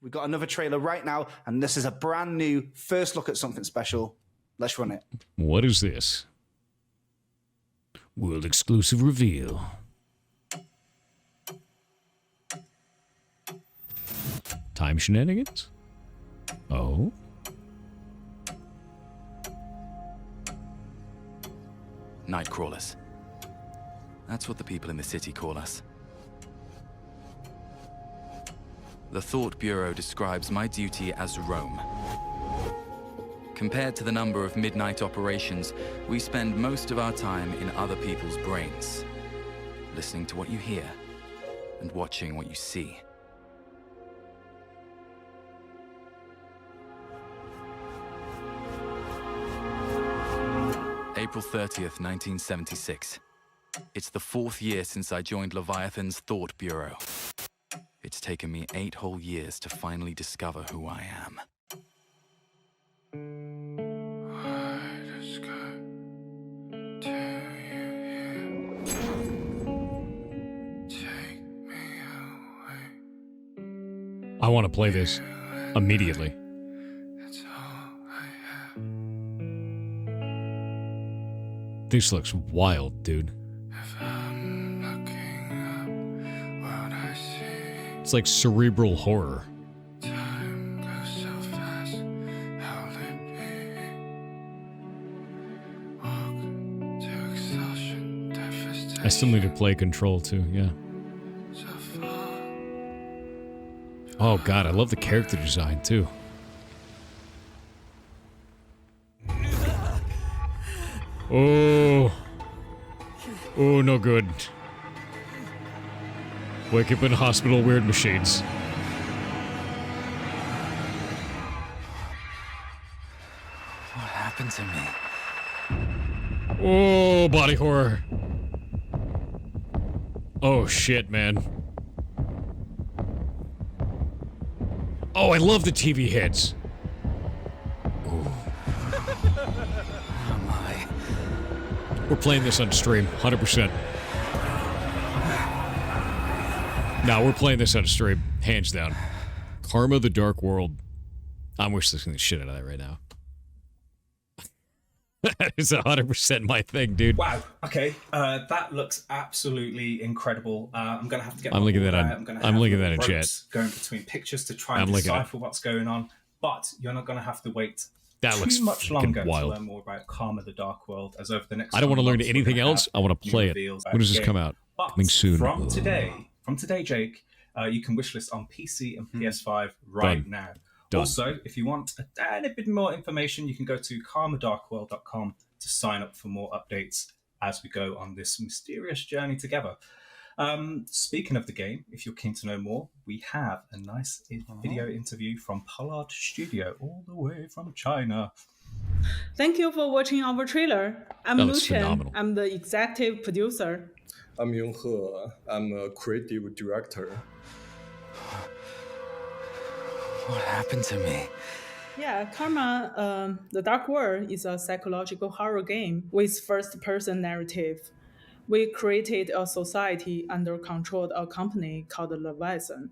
We've got another trailer right now, and this is a brand new first look at something special. Let's run it. What is this? World exclusive reveal. Time shenanigans? Oh? Night crawlers. That's what the people in the city call us. The Thought Bureau describes my duty as roam. Compared to the number of midnight operations, we spend most of our time in other people's brains, listening to what you hear and watching what you see. April 30th, 1976. It's the 4th year since I joined Leviathan's Thought Bureau. It's taken me 8 whole years to finally discover who I am. I want to play this immediately. This looks wild, dude. It's like cerebral horror. I still need to play Control too, yeah. Oh god, I love the character design too. Oh. Oh, no good. Wake up in hospital, weird machines. What happened to me? Oh, body horror. Oh shit, man. Oh, I love the TV hits. We're playing this on stream, 100%. No, we're playing this on stream, hands down. Karma the Dark World. I'm wishing the shit out of that right now. That is 100% my thing, dude. Wow. Okay. That looks absolutely incredible. I'm gonna have to get. I'm looking at that. I'm looking at that in chat. Going between pictures to try and decipher what's going on, but you're not gonna have to wait. That looks too much longer wild. to learn more about Karma the Dark World, as over the next. I don't want to learn anything else. I want to play it. When does this come out? Coming soon. From today, Jake, you can wishlist on PC and PS5 right now. Done. Also, if you want a tiny bit more information, you can go to karmadarkworld.com to sign up for more updates as we go on this mysterious journey together. Speaking of the game, if you're keen to know more, we have a nice video interview from Pollard Studio, all the way from China. Thank you for watching our trailer. I'm Lu Chen. I'm the executive producer. I'm Yong He. I'm a creative director. What happened to me? Yeah, Karma, The Dark World is a psychological horror game with first-person narrative. We created a society under control of a company called Leviathan.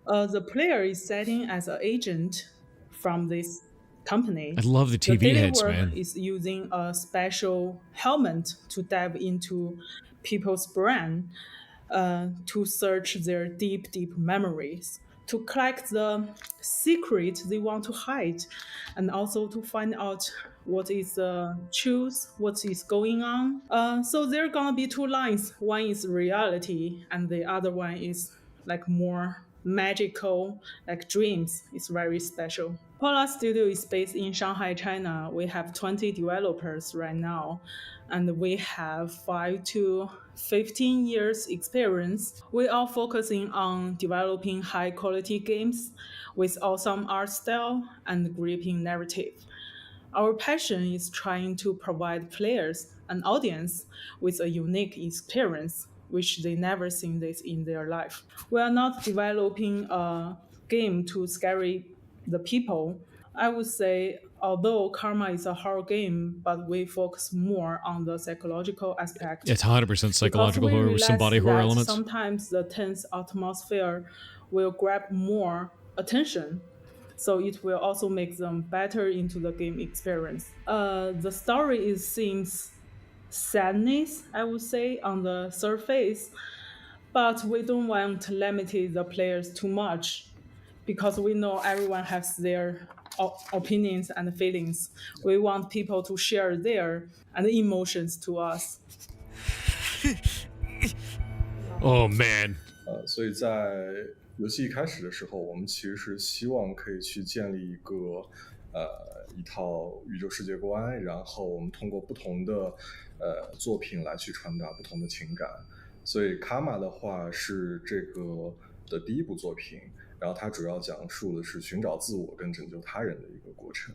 The player is setting as an agent from this company. I love the TV hits, man. Is using a special helmet to dive into people's brain to search their deep, deep memories, to collect the secret they want to hide, and also to find out what is the truth, what is going on. So there are gonna be 2 lines. One is reality, and the other one is like more magical, like dreams. It's very special. Pollard Studio is based in Shanghai, China. We have 20 developers right now, and we have 5 to 15 years experience. We are focusing on developing high quality games with awesome art style and gripping narrative. Our passion is trying to provide players an audience with a unique experience, which they never seen this in their life. We are not developing a game to scare the people. I would say, although Karma is a horror game, but we focus more on the psychological aspect. It's 100% psychological horror with some body horror elements. Sometimes the tense atmosphere will grab more attention. So it will also make them better into the game experience. The story seems sadness, I would say, on the surface, but we don't want to limit the players too much because we know everyone has their opinions and feelings. We want people to share their and emotions to us. Oh man. 所以在游戏一开始的时候，我们其实是希望可以去建立一套宇宙世界观，然后我们通过不同的作品来去传达不同的情感。所以卡玛的话是这个的第一部作品，然后它主要讲述的是寻找自我跟拯救他人的一个过程。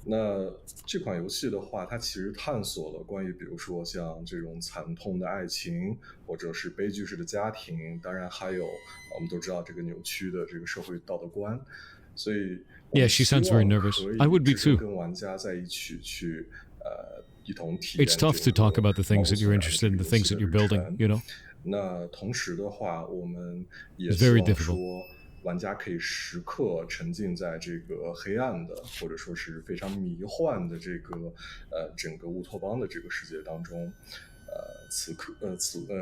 那这款游戏的话，它其实探索了关于比如说像这种惨痛的爱情，或者是悲剧式的家庭，当然还有我们都知道这个扭曲的这个社会道德观。所以 Yeah, she sounds very nervous. I would be too. 跟玩家在一起去一同体验。 It's tough to talk about the things that you're interested in, the things that you're building, you know? 那同时的话，我们也 It's 希 very 望 difficult. 说玩家可以时刻沉浸在这个黑暗的，或者说是非常迷幻的这个整个乌托邦的这个世界当中。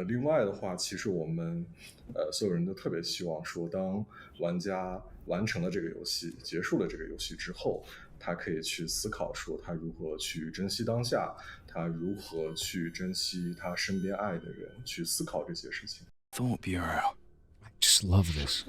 另外的话，其实我们所有人都特别希望说，当玩家完成了这个游戏，结束了这个游戏之后，他可以去思考说他如何去珍惜当下，他如何去珍惜他身边爱的人，去思考这些事情。 Thought Bureau. Just love this.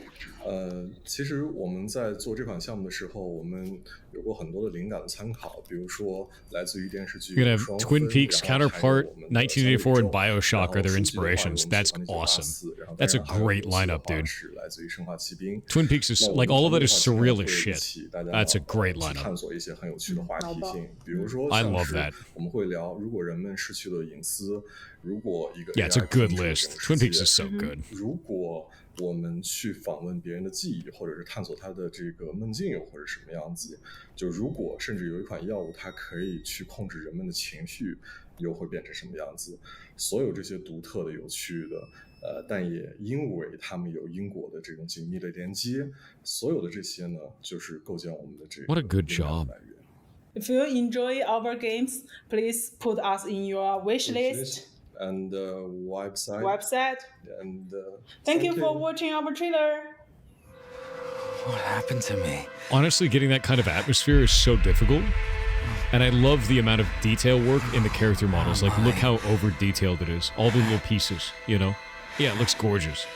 其实我们在做这款项目的时候，我们有过很多的灵感的参考，比如说来自于电视剧 You're gonna have 双 Twin 分 Peaks, 然后还有 Counterpart, 我们的 1984, and 三位 Bioshock 宙 are their 然后书籍的话 inspirations. 有 That's 我们 awesome. 然后 That's a 当然还有 great 游戏的 lineup, 话 dude. 是来自于生化奇兵。 Twin Peaks is 那我 like 们 all of 团 it 队 is 的话 surreal 会 as 一 shit. 起大家 That's a great 去 lineup. 探索一些很有趣的话题性，比如说 I 像 love 是 that. 我们会聊，如果人们失去了隐私，如果一个 Yeah, it's a AI good 控制了 list. 整个 Twin 世 Peaks 界 is so good. 如果我们去访问别人的记忆，或者是探索他的这个梦境又或者什么样子，就如果甚至有一款药物它可以去控制人们的情绪，又会变成什么样子？所有这些独特的、有趣的，但也因为它们有因果的这种紧密的连接，所有的这些呢，就是构建我们的这个 What a good 灵感 job. 来源。 If you enjoy our games, please put us in your wish list And website. And Thank you for watching our trailer. What happened to me? Honestly, getting that kind of atmosphere is so difficult. And I love the amount of detail work in the character models. Like, look how over detailed it is. All the little pieces, you know? Yeah, it looks gorgeous.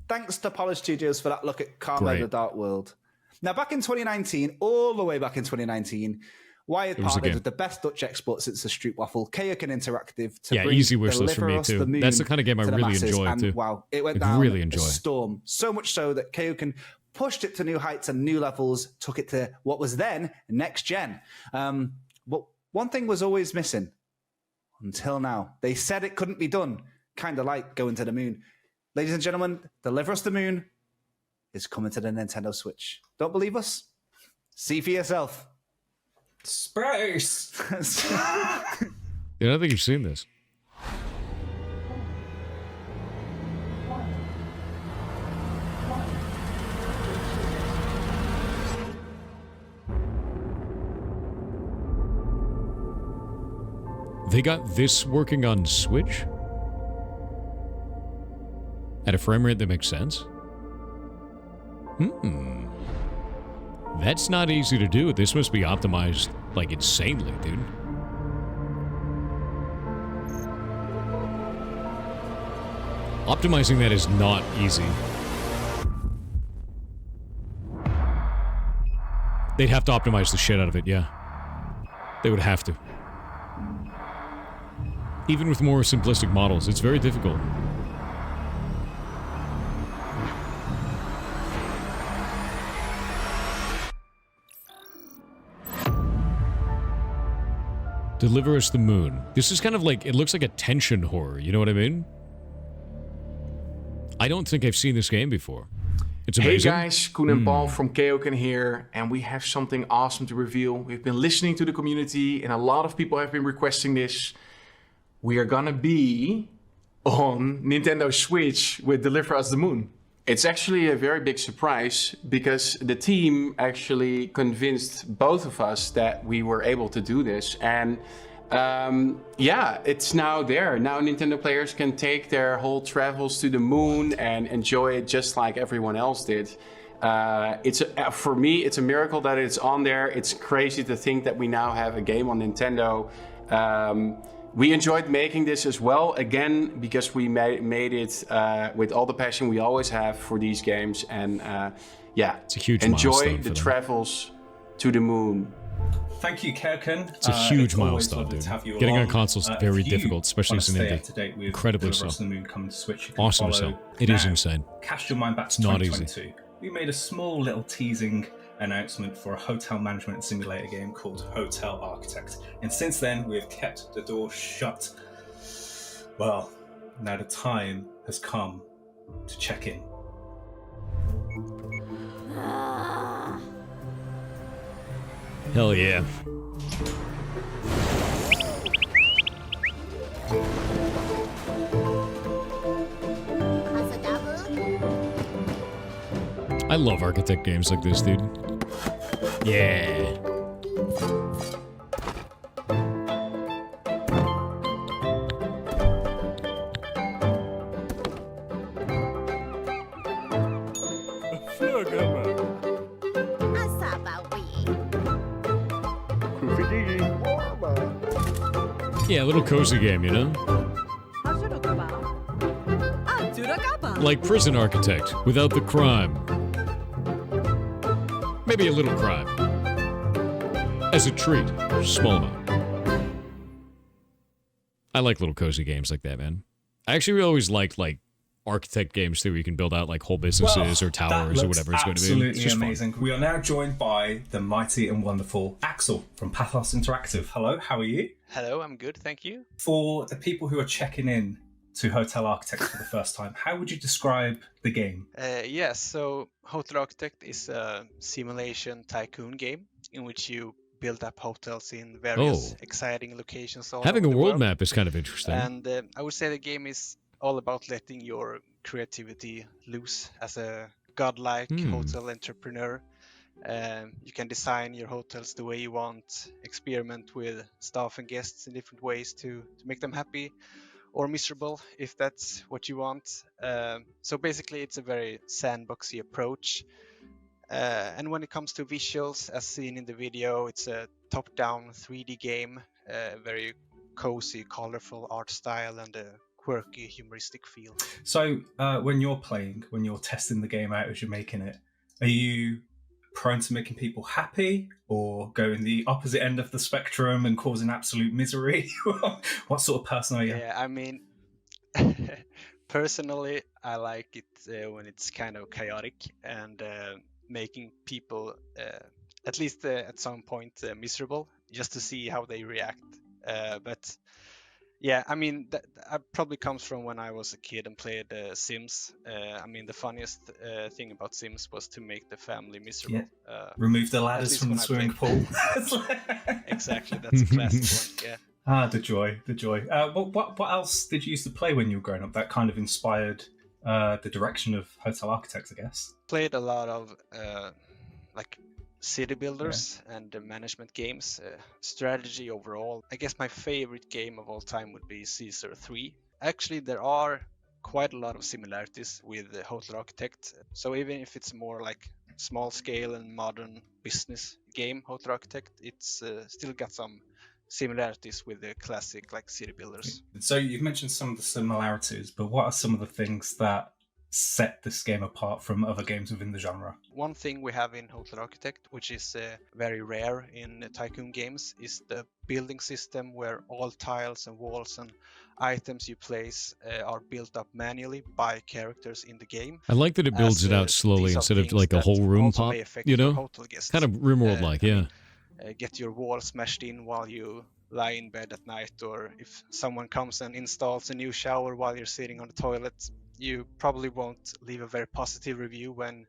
Thanks to Polish Studios for that look at Karma Great. the Dark World. Now, back in 2019, all the way back in 2019, Wired It was a partnered game. with the best Dutch export since the Street Waffle, Kayoken Interactive, to Yeah, bring easy wish list for Deliver me Us too. the Moon That's the kind of game I to the really masses, enjoy and too. wow, it went Like, down really a enjoy. storm. So much so that Kayoken pushed it to new heights and new levels, took it to what was then next gen. But one thing was always missing until now. They said it couldn't be done, kind of like going to the moon. Ladies and gentlemen, Deliver Us the Moon is coming to the Nintendo Switch. Don't believe us? See for yourself. Space! Yeah, I don't think you've seen this. They got this working on Switch? At a frame rate that makes sense? That's not easy to do. This must be optimized, like, insanely, dude. Optimizing that is not easy. They'd have to optimize the shit out of it, yeah. They would have to. Even with more simplistic models, it's very difficult. Deliver Us the Moon. This is kind of like, it looks like a tension horror, you know what I mean? I don't think I've seen this game before. It's amazing. Hey guys, Koen and Paul from Kayoken here, and we have something awesome to reveal. We've been listening to the community, and a lot of people have been requesting this. We are gonna be on Nintendo Switch with Deliver Us the Moon. It's actually a very big surprise because the team actually convinced both of us that we were able to do this. And yeah, it's now there. Now Nintendo players can take their whole travels to the moon and enjoy it just like everyone else did. For me, it's a miracle that it's on there. It's crazy to think that we now have a game on Nintendo. We enjoyed making this as well, again, because we made it with all the passion we always have for these games. And yeah, it's a huge enjoy milestone the travels to the moon. Thank you, Kirken. It's a huge milestone, dude. Getting on consoles is very difficult, especially as an indie. Incredibly so. Awesome so. It is insane. Cast your mind back to 2022. We made a small little teasing announcement for a hotel management simulator game called Hotel Architect. And since then, we have kept the door shut. Well, now the time has come to check in. Hell yeah. I love architect games like this, dude. Yeah. Yeah, a little cozy game, you know? Like Prison Architect, without the crime. Maybe a little crime. As a treat, small amount. I like little cozy games like that, man. I actually always liked, like, architect games too, where you can build out, like, whole businesses or towers or whatever it's going to be. Absolutely amazing. Fun. We are now joined by the mighty and wonderful Axel from Pathos Interactive. Hello, how are you? Hello, I'm good, thank you. For the people who are checking in to Hotel Architect for the first time, how would you describe the game? Yes, so Hotel Architect is a simulation tycoon game in which you build up hotels in various exciting locations all Having over a the world map is kind of interesting. And I would say the game is all about letting your creativity loose as a godlike hotel entrepreneur. You can design your hotels the way you want, experiment with staff and guests in different ways to make them happy or miserable if that's what you want. So basically it's a very sandboxy approach. And when it comes to visuals, as seen in the video, it's a top-down 3D game, very cozy, colorful art style and a quirky, humoristic feel. So when you're playing, when you're testing the game out as you're making it, are you prone to making people happy or going the opposite end of the spectrum and causing absolute misery? What sort of person are you? Yeah, I mean, personally, I like it when it's kind of chaotic and making people, at least at some point, miserable, just to see how they react. But yeah, I mean, that probably comes from when I was a kid and played Sims. I mean, the funniest thing about Sims was to make the family miserable. Yeah. Remove the ladders from the swimming pool. Exactly, that's a classic one, yeah. Ah, the joy, the joy. What else did you used to play when you were growing up that kind of inspired the direction of Hotel Architect, I guess? Played a lot of like city builders and management games, strategy overall. I guess my favorite game of all time would be Caesar 3. Actually, there are quite a lot of similarities with the Hotel Architect. So even if it's more like small scale and modern business game, Hotel Architect, it's still got some similarities with the classic like city builders. So you've mentioned some of the similarities, but what are some of the things that set this game apart from other games within the genre? One thing we have in Hotel Architect, which is very rare in tycoon games, is the building system where all tiles and walls and items you place are built up manually by characters in the game. I like that it builds it out slowly instead of like a whole room pop, you know? Kind of RimWorld-like, yeah. Get your wall smashed in while you lie in bed at night, or if someone comes and installs a new shower while you're sitting on the toilet, you probably won't leave a very positive review when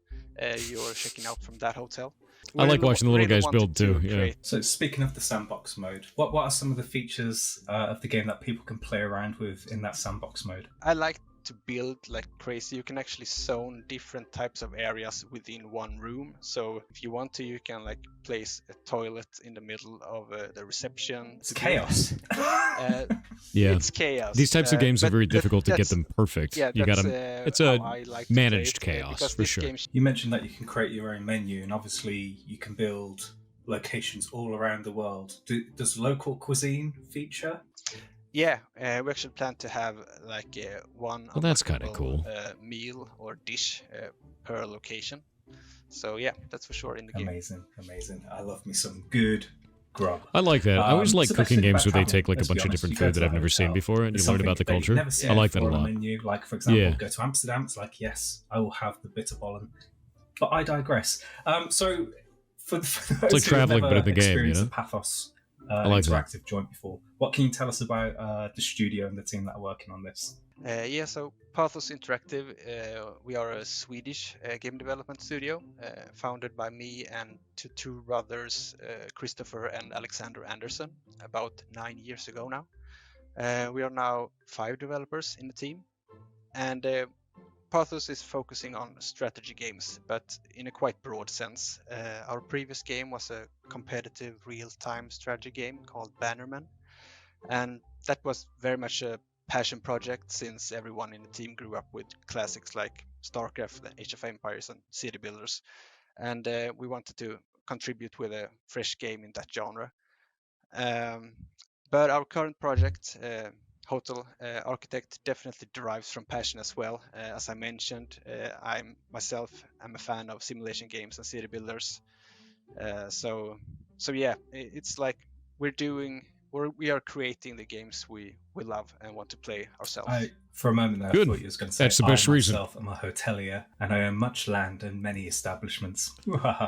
you're checking out from that hotel. I like watching the little guys build too. Yeah. So speaking of the sandbox mode, what are some of the features of the game that people can play around with in that sandbox mode? I like to build like crazy. You can actually zone different types of areas within one room. So if you want to, you can like place a toilet in the middle of the reception. It's chaos. Yeah. It's chaos. These types of games are but very difficult to get that's- them perfect. Yeah, you that's gotta. It's how a I like to managed play it, chaos because for this sure. game You mentioned that you can create your own menu, and obviously you can build locations all around the world. Does local cuisine feature? Yeah, we actually plan to have like one Well, that's kinda unlockable, cool. meal or dish per location. So yeah, that's for sure in the game. Amazing, amazing. I love me some good grub. I like that. I always like it's the best cooking thing games about where they traveling, take like a let's be bunch of honest. different You go food to that a I've never seen hotel, before, and there's you learn something about the that you've culture. never seen I like that a before on lot. the menu. Like, for example, Yeah. go to Amsterdam, it's like, yes, I will have the bitterballen. But I digress. So for those like who have traveling, but never in the game, you experienced know? a Pathos like that. interactive joint before, what can you tell us about the studio and the team that are working on this? Yeah, so Pathos Interactive, we are a Swedish game development studio founded by me and two brothers, Christopher and Alexander Anderson, about 9 years ago now. We are now 5 developers in the team, and Pathos is focusing on strategy games, but in a quite broad sense. Our previous game was a competitive real-time strategy game called Bannerman, and that was very much a passion project since everyone in the team grew up with classics like StarCraft, Age of Empires, and City Builders, and we wanted to contribute with a fresh game in that genre. But our current project, Hotel Architect, definitely derives from passion as well. As I mentioned, I'm a fan of simulation games and city builders. So yeah, it's like we are creating the games we love and want to play ourselves. For a moment there, Good. I thought you was going to say, That's the best I reason. myself am a hotelier and I own much land and many establishments.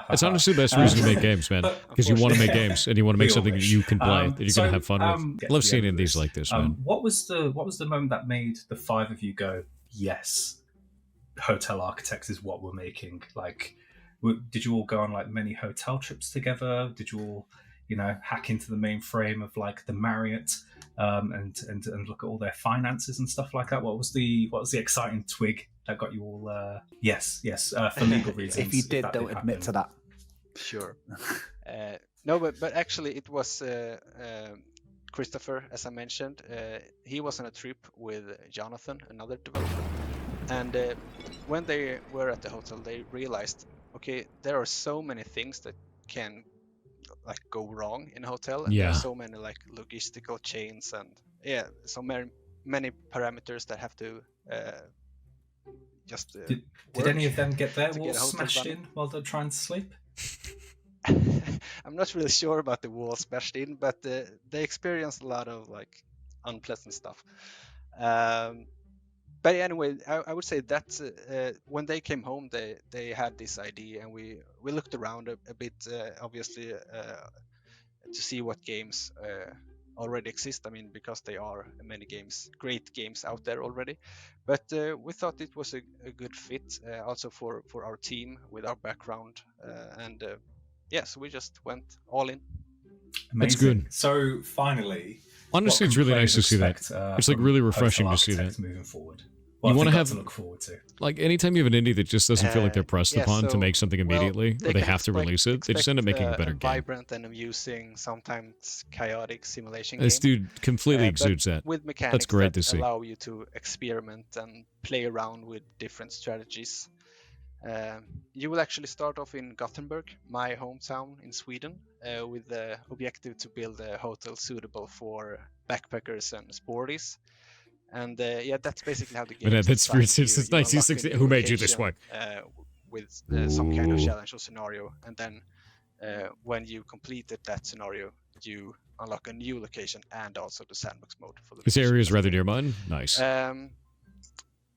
It's honestly the best reason to make games, man. Because you want to make games and you want to make We all something that wish. you can play, that you're going to have fun with. get Love to the seeing end of indies this. like this, man. What was the moment that made the 5 of you go, yes, Hotel Architects is what we're making? Like, did you all go on like many hotel trips together? Did you all, hack into the mainframe of like the Marriott and look at all their finances and stuff like that? What was the exciting twig that got you all? Yes, for legal reasons. If you did, that don't admit happen. to that. Sure. No, but actually it was Christopher, as I mentioned. He was on a trip with Jonathan, another developer, and when they were at the hotel, they realized, okay, there are so many things that can like go wrong in a hotel, and there Yeah. are so many like logistical chains, and so many parameters that have to just Did work any of them get their to get walls a hotel smashed running. in while they're trying to sleep? I'm not really sure about the walls smashed in, but they experienced a lot of like unpleasant stuff. But anyway, I would say that when they came home, they had this idea, and we looked around a bit, obviously, to see what games already exist. I mean, because there are many great games out there already. But we thought it was a good fit, also for our team with our background, and so we just went all in. Amazing. That's good. So finally, Honestly, what it's can really nice to players see that. expect, It's like from really refreshing Hotel to see that. Architect moving forward? You want to have- to look forward to. Like anytime you have an indie that just doesn't feel like they're pressed upon to make something immediately, or they can have to release it, they just end up making a expect, better game. vibrant and amusing, sometimes chaotic simulation This game. dude completely But exudes that. with mechanics great that to see. allow you to experiment and play around with different strategies. You will actually start off in Gothenburg, my hometown in Sweden, with the objective to build a hotel suitable for backpackers and sporties. And that's basically how the game is that's designed. since You unlock a 1960. new Who made you this location, way? with some kind of Ooh. challenge or scenario, and then when you completed that scenario, you unlock a new location and also the sandbox mode for the This location area is as rather well. near mine. Nice.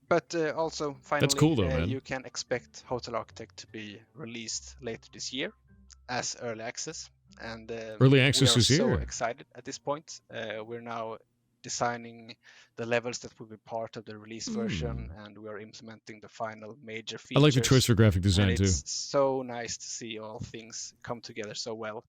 But also, finally, cool though, man. you can expect Hotel Architect to be released later this year as early access. And Early access we are is so here. excited at this point. We're now designing the levels that will be part of the release version, and we are implementing the final major features. I like the choice for graphic design and too. it's so nice to see all things come together so well.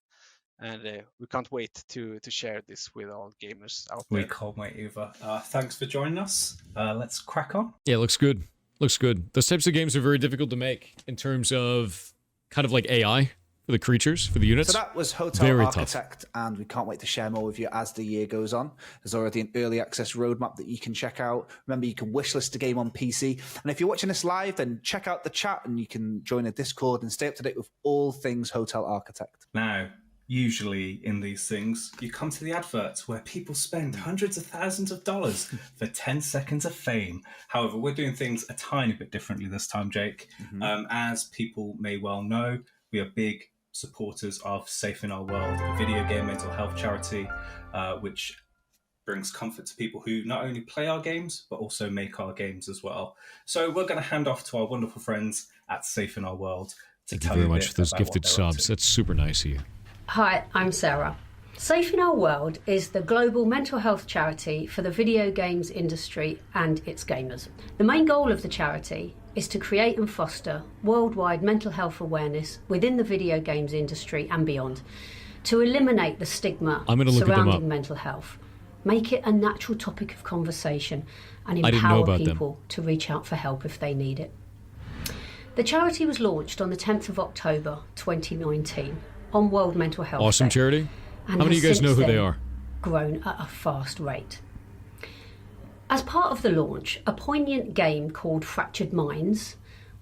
and we can't wait to share this with all gamers out We there. can't wait either. Thanks for joining us. Let's crack on. Yeah, looks good. Looks good. Those types of games are very difficult to make in terms of kind of like AI for the creatures, for the units. So that was Hotel Very Architect, and we can't wait to share more with you as the year goes on. There's already an early access roadmap that you can check out. Remember, you can wishlist the game on PC. And if you're watching this live, then check out the chat and you can join a Discord and stay up to date with all things Hotel Architect. Now, usually in these things, you come to the adverts where people spend hundreds of thousands of dollars for 10 seconds of fame. However, we're doing things a tiny bit differently this time, Jake. As people may well know, we are big supporters of Safe in Our World, a video game mental health charity, which brings comfort to people who not only play our games, but also make our games as well. So we're going to hand off to our wonderful friends at Safe in Our World to Thank you tell very you a much bit for those about gifted what they're up subs. to. That's super nice of you. Hi, I'm Sarah. Safe in Our World is the global mental health charity for the video games industry and its gamers. The main goal of the charity is to create and foster worldwide mental health awareness within the video games industry and beyond, to eliminate the stigma I'm gonna look them up. surrounding mental health, make it a natural topic of conversation, and I didn't know empower about them. people to reach out for help if they need it. The charity was launched on the 10th of October 2019 on World Mental Health Awesome Day, charity. and How many of you has guys know since who they then are? grown at a fast rate. As part of the launch, a poignant game called Fractured Minds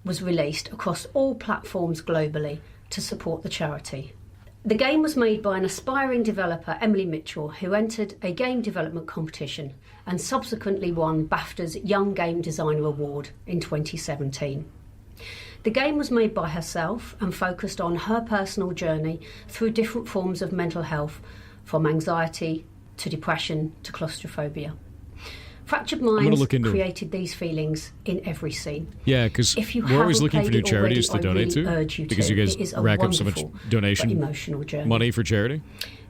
was released across all platforms globally to support the charity. The game was made by an aspiring developer, Emily Mitchell, who entered a game development competition and subsequently won BAFTA's Young Game Designer Award in 2017. The game was made by herself and focused on her personal journey through different forms of mental health, from anxiety to depression to claustrophobia. Fractured gonna Minds look into it. created these feelings in every scene. Yeah, because If you we're always haven't looking for played new it charities already, to donate I really to urge you because to. you guys It is a rack up so much wonderful donation but emotional journey. money for charity.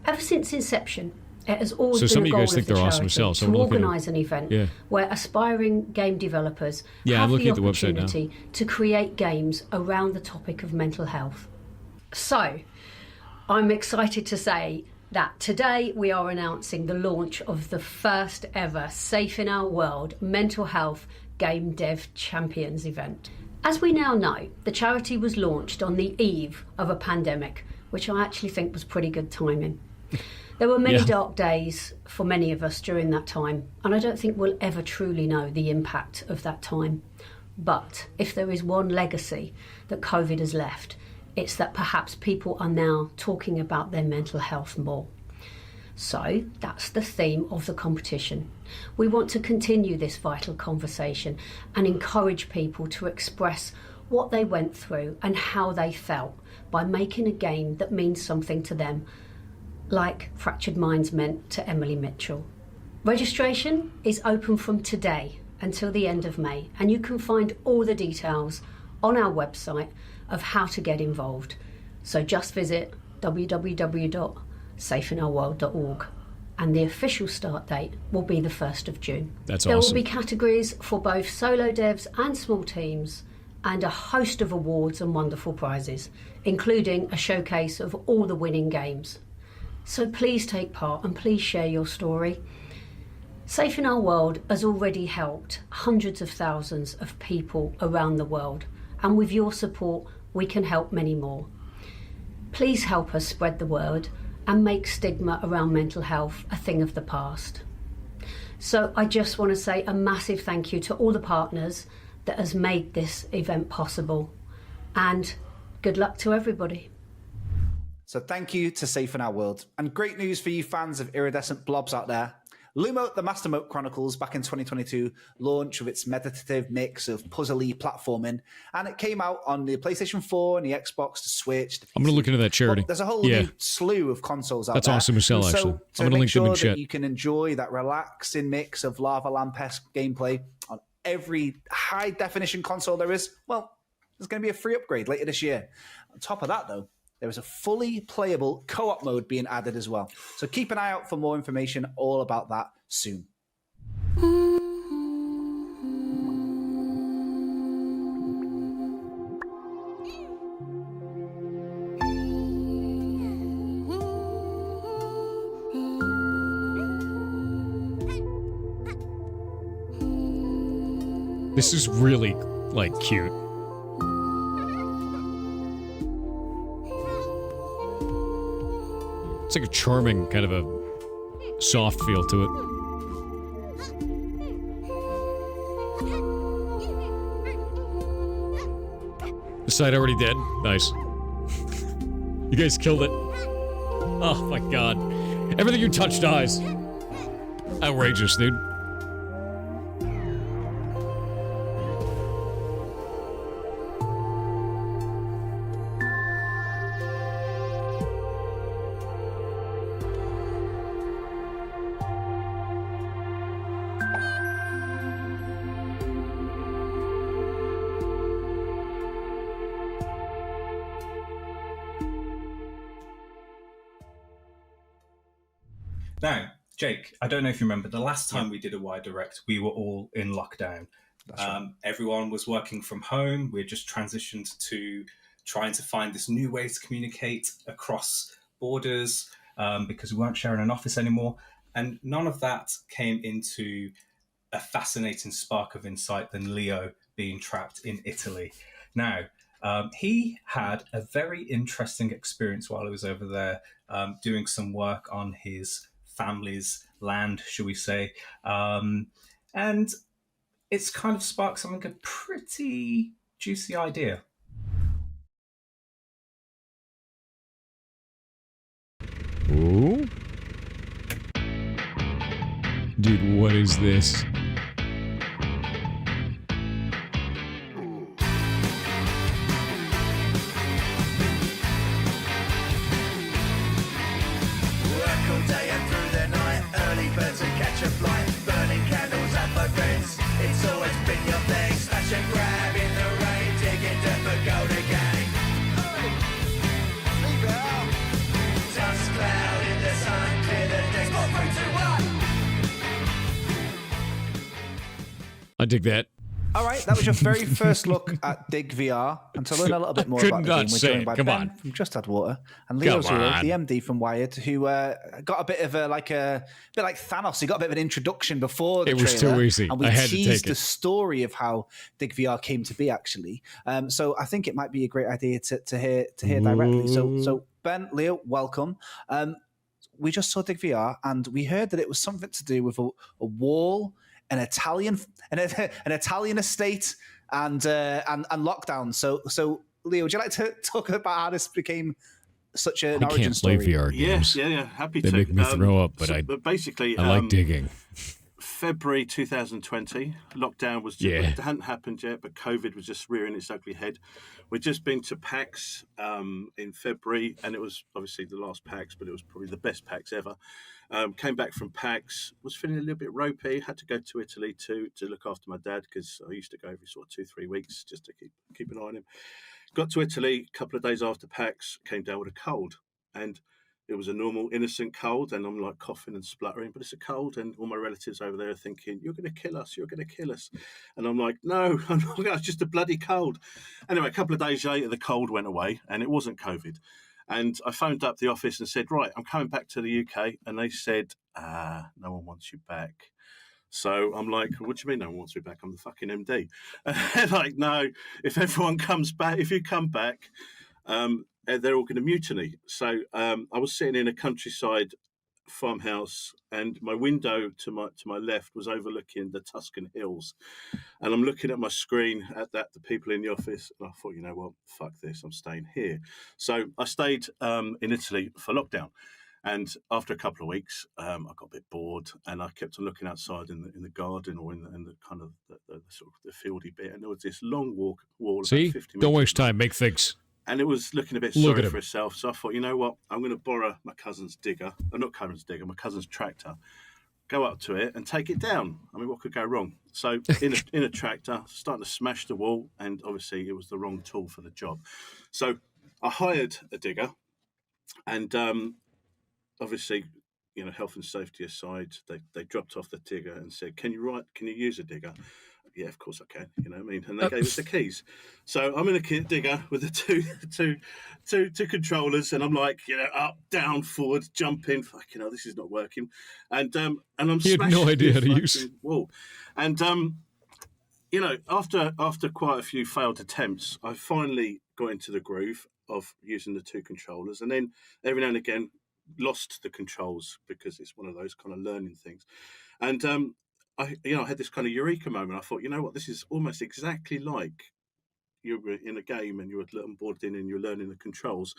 Ever since inception, it has always So been some a of you goal guys of think the they're awesome charity yourselves, so to I'm looking at- organise an event Yeah. where aspiring game developers Yeah, I'm have looking the at the website now. opportunity to create games around the topic of mental health. So, I'm excited to say that today we are announcing the launch of the first ever Safe in Our World Mental Health Game Dev Champions event. As we now know, the charity was launched on the eve of a pandemic, which I actually think was pretty good timing. There were many Yeah. dark days for many of us during that time, and I don't think we'll ever truly know the impact of that time. But if there is one legacy that COVID has left, it's that perhaps people are now talking about their mental health more. So that's the theme of the competition. We want to continue this vital conversation and encourage people to express what they went through and how they felt by making a game that means something to them, like Fractured Minds meant to Emily Mitchell. Registration is open from today until the end of May, and you can find all the details on our website of how to get involved. So just visit www.safeinourworld.org, and the official start date will be the 1st of June. That's There awesome. will be categories for both solo devs and small teams, and a host of awards and wonderful prizes, including a showcase of all the winning games. So please take part and please share your story. Safe in Our World has already helped hundreds of thousands of people around the world, and with your support we can help many more. Please help us spread the word and make stigma around mental health a thing of the past. So I just want to say a massive thank you to all the partners that has made this event possible, and good luck to everybody. So thank you to Safe in Our World. And great news for you fans of iridescent blobs out there. Lumote, the Mastermote Chronicles, back in 2022, launched with its meditative mix of puzzly platforming, and it came out on the PlayStation 4 and the Xbox, the Switch, the PC. I'm going to look into that charity. Well, there's a whole Yeah. new slew of consoles out That's there. awesome as hell, And so, actually. to I'm gonna make link them in sure chat. that you can enjoy that relaxing mix of Lava Lamp-esque gameplay on every high-definition console there is, well, there's going to be a free upgrade later this year. On top of that, though, there is a fully playable co-op mode being added as well. So keep an eye out for more information all about that soon. This is really, like, cute. It's like a charming kind of a soft feel to it. The side already dead? Nice. You guys killed it. Oh my god. Everything you touch dies. Outrageous, dude. Now, Jake, I don't know if you remember, the last time we did a Wide Direct, we were all in lockdown. Right. Everyone was working from home. We had just transitioned to trying to find this new way to communicate across borders because we weren't sharing an office anymore. And none of that came into a fascinating spark of insight than Leo being trapped in Italy. Now, he had a very interesting experience while he was over there doing some work on his family's land, shall we say. And it's kind of sparked something, a pretty juicy idea. Ooh. Dude, what is this? It's always been your thing. Slash and grab in the rain, digging dirt for gold again. Leave it out. Dust cloud in the sun, clear the decks. 4, 3, 2, 1. I dig that. All right, that was your very first look at Dig VR. And to learn a little bit more about the game, we're joined by Ben from Just Add Water and Leo Zero, the MD from Wired, who got a bit of a bit like Thanos. He got a bit of an introduction before the trailer. It was too easy. And we I had to teased take the story of how Dig VR came to be, actually. So I think it might be a great idea to hear directly. So Ben, Leo, welcome. We just saw Dig VR, and we heard that it was something to do with a wall, an Italian estate, and lockdown. So Leo, would you like to talk about how this became such an origin story? I can't play VR games. Yeah, happy they to. They make me throw up, but basically, I like digging. February 2020, lockdown was just, it hadn't happened yet, but COVID was just rearing its ugly head. We'd just been to PAX in February, and it was obviously the last PAX, but it was probably the best PAX ever. Came back from PAX, was feeling a little bit ropey, had to go to Italy to look after my dad, because I used to go every sort of 2-3 weeks just to keep an eye on him. Got to Italy a couple of days after PAX, came down with a cold, and it was a normal, innocent cold, and I'm like coughing and spluttering, but it's a cold, and all my relatives over there are thinking, you're going to kill us, And I'm like, no, I'm not, it's just a bloody cold. Anyway, a couple of days later, the cold went away, and it wasn't COVID. And I phoned up the office and said, right, I'm coming back to the UK. And they said, no one wants you back. So I'm like, what do you mean no one wants me back? I'm the fucking MD. And they're like, no, if everyone comes back, if you come back, they're all going to mutiny. So I was sitting in a countryside farmhouse, and my window to my left was overlooking the Tuscan hills. And I'm looking at my screen at the people in the office, and I thought, you know what, fuck this, I'm staying here. So I stayed in Italy for lockdown. And after a couple of weeks, I got a bit bored, and I kept on looking outside in the garden or in the kind of the sort of the fieldy bit, and there was this long wall. See, about 50 don't meters waste time, make things. And it was looking a bit sorry for itself. So I thought, you know what? I'm going to borrow my cousin's digger. My cousin's tractor. Go up to it and take it down. I mean, what could go wrong? So in a tractor, starting to smash the wall. And obviously it was the wrong tool for the job. So I hired a digger. And obviously, you know, health and safety aside, they dropped off the digger and said, can you use a digger? Yeah, of course I can. You know what I mean? And they gave us the keys. So I'm in a digger with the two controllers, and I'm like, you know, up, down, forward, jumping. Fucking hell, this is not working. And I'm you had no idea how to use wall. And you know, after quite a few failed attempts, I finally got into the groove of using the two controllers, and then every now and again lost the controls because it's one of those kind of learning things. And I had this kind of eureka moment. I thought, you know what, this is almost exactly like you were in a game and you were boarded in and you're learning the controls.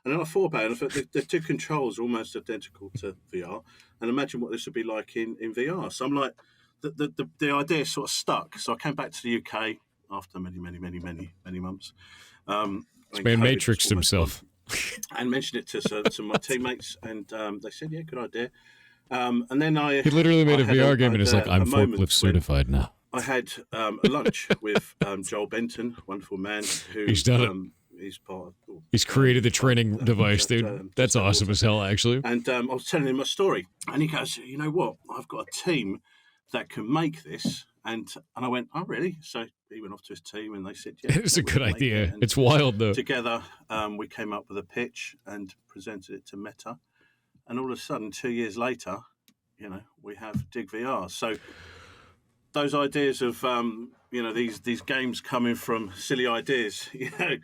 And then I thought about it, and I thought the two controls are almost identical to VR. And imagine what this would be like in VR. So I'm like, the idea sort of stuck. So I came back to the UK after many months. This man matrixed himself. And mentioned it to my teammates, and they said, yeah, good idea. And then he literally made a VR game and it's like, I'm forklift certified now. I had a lunch with Joel Benton, wonderful man. Who, he's done it. He's part of, he's created the training device, dude. That's awesome as hell, actually. And I was telling him my story, and he goes, you know what? I've got a team that can make this. And I went, oh, really? So he went off to his team, and they said, yeah. It's a good idea. It's wild, though. Together, we came up with a pitch and presented it to Meta. And all of a sudden, 2 years later, you know, we have Dig VR. So those ideas of, these games coming from silly ideas, you know,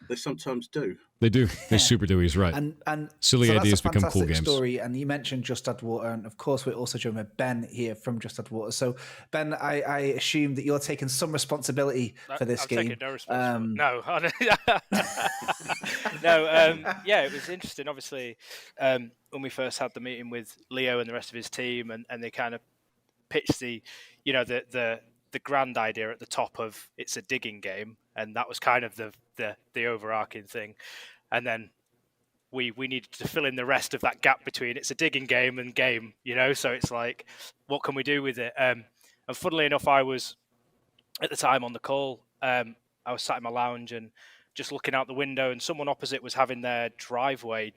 they sometimes do. They do. They super do. He's right. And silly so ideas that's a become cool games. Story. And you mentioned Just Add Water, and of course we're also joined with Ben here from Just Add Water. So Ben, I assume that you're taking some responsibility for this game. I'm taking no responsibility. No. Yeah, it was interesting. Obviously, when we first had the meeting with Leo and the rest of his team, and they kind of pitched the grand idea at the top of it's a digging game, and that was kind of the overarching thing. And then we needed to fill in the rest of that gap between it's a digging game and game, you know. So it's like, what can we do with it? And funnily enough, I was at the time on the call. I was sat in my lounge and just looking out the window, and someone opposite was having their driveway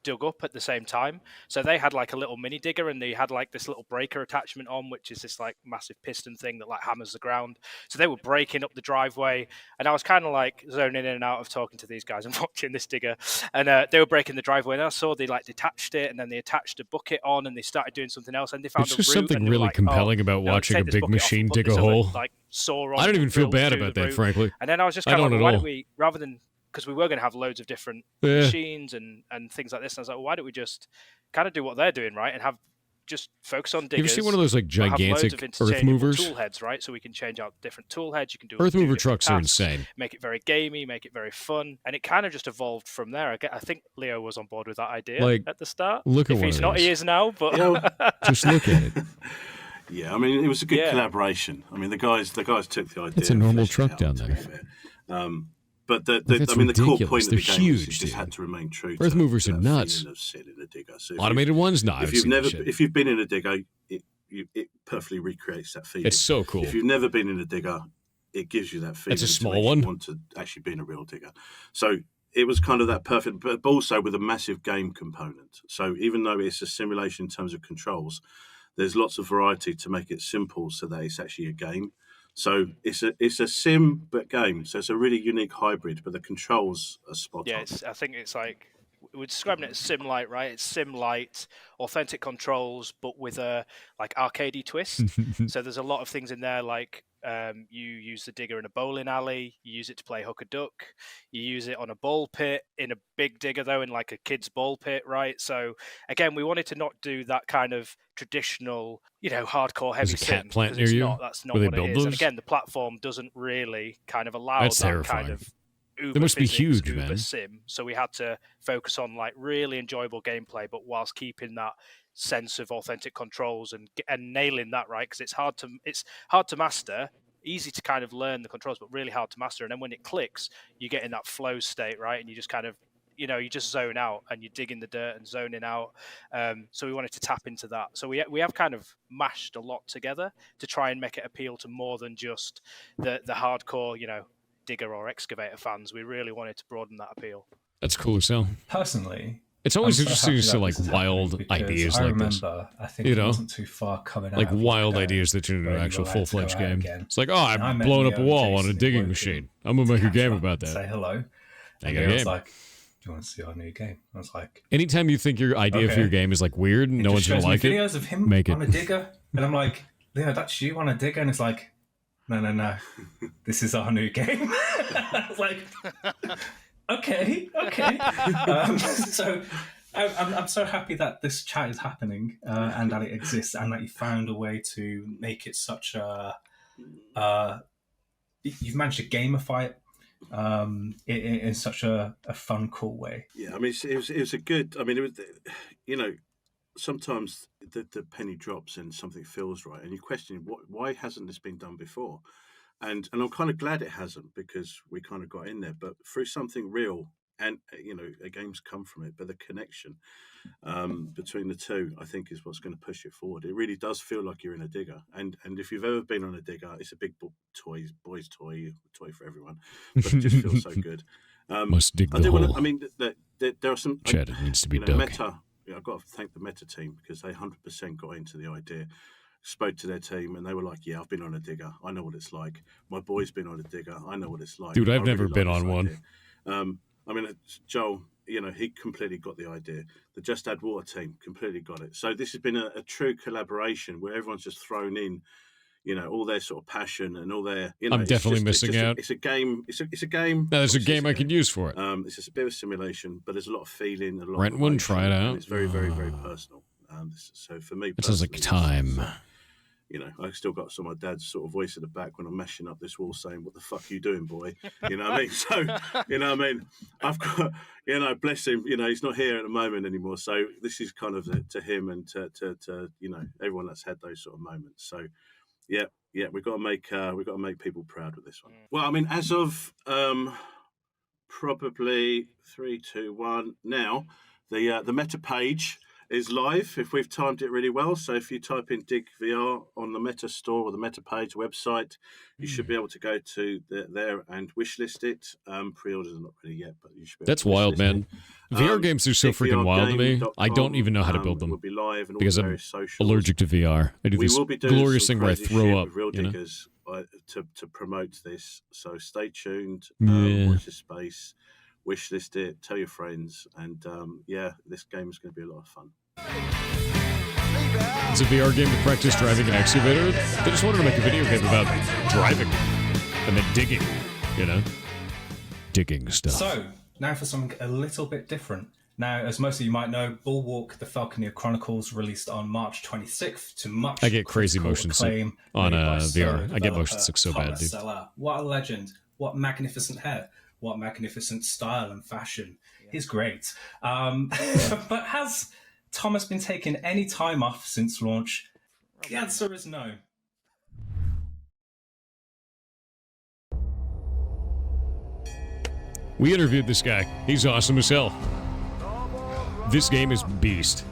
dug up at the same time. So they had like a little mini digger, and they had like this little breaker attachment on, which is this like massive piston thing that like hammers the ground. So they were breaking up the driveway, and I was kind of like zoning in and out of talking to these guys and watching this digger, and they were breaking the driveway, and I saw they like detached it, and then they attached a bucket on, and they started doing something else, and they found it's just something really like, compelling about watching a big machine dig a hole. Like, saw on I don't even feel bad about that, frankly. And then I was just kind of like, why don't we, rather than, because we were going to have loads of different machines and things like this. And I was like, well, why don't we just kind of do what they're doing, right? And just focus on diggers. You ever see one of those like gigantic earth movers? Tool heads, right? So we can change out different tool heads. You can do earth mover trucks tasks, are insane. Make it very gamey, make it very fun, and it kind of just evolved from there. I think Leo was on board with that idea at the start. Look at if one he's of not, these. he is now. But just look at it. Yeah, I mean, it was a good collaboration. I mean, the guys took the idea. It's a normal truck down there. But the core point of the game huge, is you just had to remain true. Earth movers are nuts. So automated ones, no. If you've been in a digger, it perfectly recreates that feeling. It's so cool. If you've never been in a digger, it gives you that feeling. It's a small one. You want to actually be in a real digger. So it was kind of that perfect, but also with a massive game component. So even though it's a simulation in terms of controls, there's lots of variety to make it simple so that it's actually a game. So it's a sim but game. So it's a really unique hybrid, but the controls are spot on. I think it's like we're describing it as sim light, right? It's sim light, authentic controls, but with a like arcadey twist. So there's a lot of things in there, like you use the digger in a bowling alley, you use it to play hook a duck, you use it on a ball pit, in a big digger though, in like a kid's ball pit, right? So again, we wanted to not do that kind of traditional, hardcore heavy sim. Cat plant near you? That's not what it is. Those? And again, the platform doesn't really kind of allow that terrifying. kind of uber they must physics, be huge, uber man. sim. So we had to focus on like really enjoyable gameplay, but whilst keeping that sense of authentic controls and nailing that right, because it's hard to master. Easy to kind of learn the controls, but really hard to master. And then when it clicks, you get in that flow state, right? And you just kind of, you just zone out and you dig in the dirt and zoning out. So we wanted to tap into that. So we have kind of mashed a lot together to try and make it appeal to more than just the hardcore, digger or excavator fans. We really wanted to broaden that appeal. That's cool as hell. Personally, it's always interesting to see like wild ideas like this. I think it wasn't too far coming out. Like wild ideas that turn into an actual full-fledged game. It's like, I've blown up a wall on a digging machine. I'm gonna make a game about that. Say hello. I got a game. Like, do you want to see our new game? I was like, anytime you think your idea for your game is like weird and no one's gonna like it, videos of him make on a digger, and I'm like, Leo, that's you on a digger, and it's like, no. This is our new game. I was like, okay. So I'm so happy that this chat is happening and that it exists and that you found a way to make it such a... you've managed to gamify it in such a fun, cool way. Yeah, I mean, it was a good... I mean, it was, sometimes the penny drops and something feels right, and you question why hasn't this been done before? And I'm kind of glad it hasn't, because we kind of got in there, but through something real, and a game's come from it, but the connection between the two, I think, is what's going to push it forward. It really does feel like you're in a digger, and if you've ever been on a digger, it's a big boy's toy for everyone, but it just feels so good. Must dig the hole. I mean, there are some... Chad, it needs to be dug. Meta... I've got to thank the Meta team, because they 100% got into the idea, spoke to their team, and they were like, yeah, I've been on a digger. I know what it's like. My boy's been on a digger. I know what it's like. Dude, I've never been on one. I mean, Joel, he completely got the idea. The Just Add Water team completely got it. So this has been a true collaboration where everyone's just thrown in, all their sort of passion and all their... I'm definitely missing out. It's a game. It's a game. No, there's a game I could use for it. It's just a bit of a simulation, but there's a lot of feeling. A lot Brent of wouldn't try it out. It's very, very, very personal. So for me, it sounds like time. I still got some of my dad's sort of voice in the back when I'm mashing up this wall saying, what the fuck are you doing, boy? You know what I mean? So, I've got, bless him, he's not here at the moment anymore. So this is kind of to him and to everyone that's had those sort of moments. So, yeah, we've got to make people proud with this one. Well, I mean, as of probably 3, 2, 1 now, the Meta page is live if we've timed it really well. So if you type in Dig VR on the Meta store or the Meta page website, you should be able to go to there and wishlist it. Pre-orders are not ready yet, but you should be able That's to wild, man. VR it. games are so freaking wild to me. I don't even know how to build them will be live and because I'm allergic to VR. I do this glorious thing where I throw up. Real diggers to promote this. So stay tuned. Yeah. Watch this space. Wishlist it, tell your friends, and this game is going to be a lot of fun. It's a VR game to practice driving an excavator. They just wanted to make a video game about driving and then digging, digging stuff. So, now for something a little bit different. Now, as most of you might know, Bulwark: The Falconeer Chronicles released on March 26th to much I get crazy motion sick on VR. I get motion sick so bad, dude. What a legend. What magnificent hair. What magnificent style and fashion. He's great. But has Thomas been taking any time off since launch? The answer is no. We interviewed this guy. He's awesome as hell. This game is beast.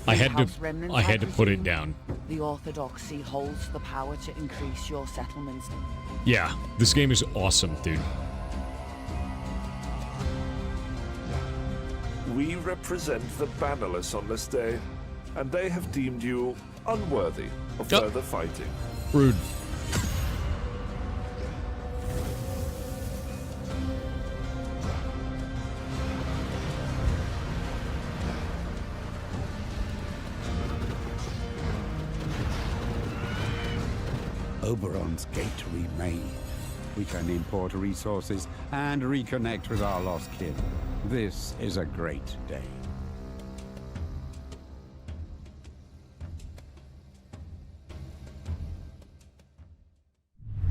I had to put it down. The Orthodoxy holds the power to increase your settlements. Yeah, this game is awesome, dude. We represent the bannerless on this day, and they have deemed you unworthy of further fighting. Rude. Oberon's gate remade. We can import resources and reconnect with our lost kin. This is a great day.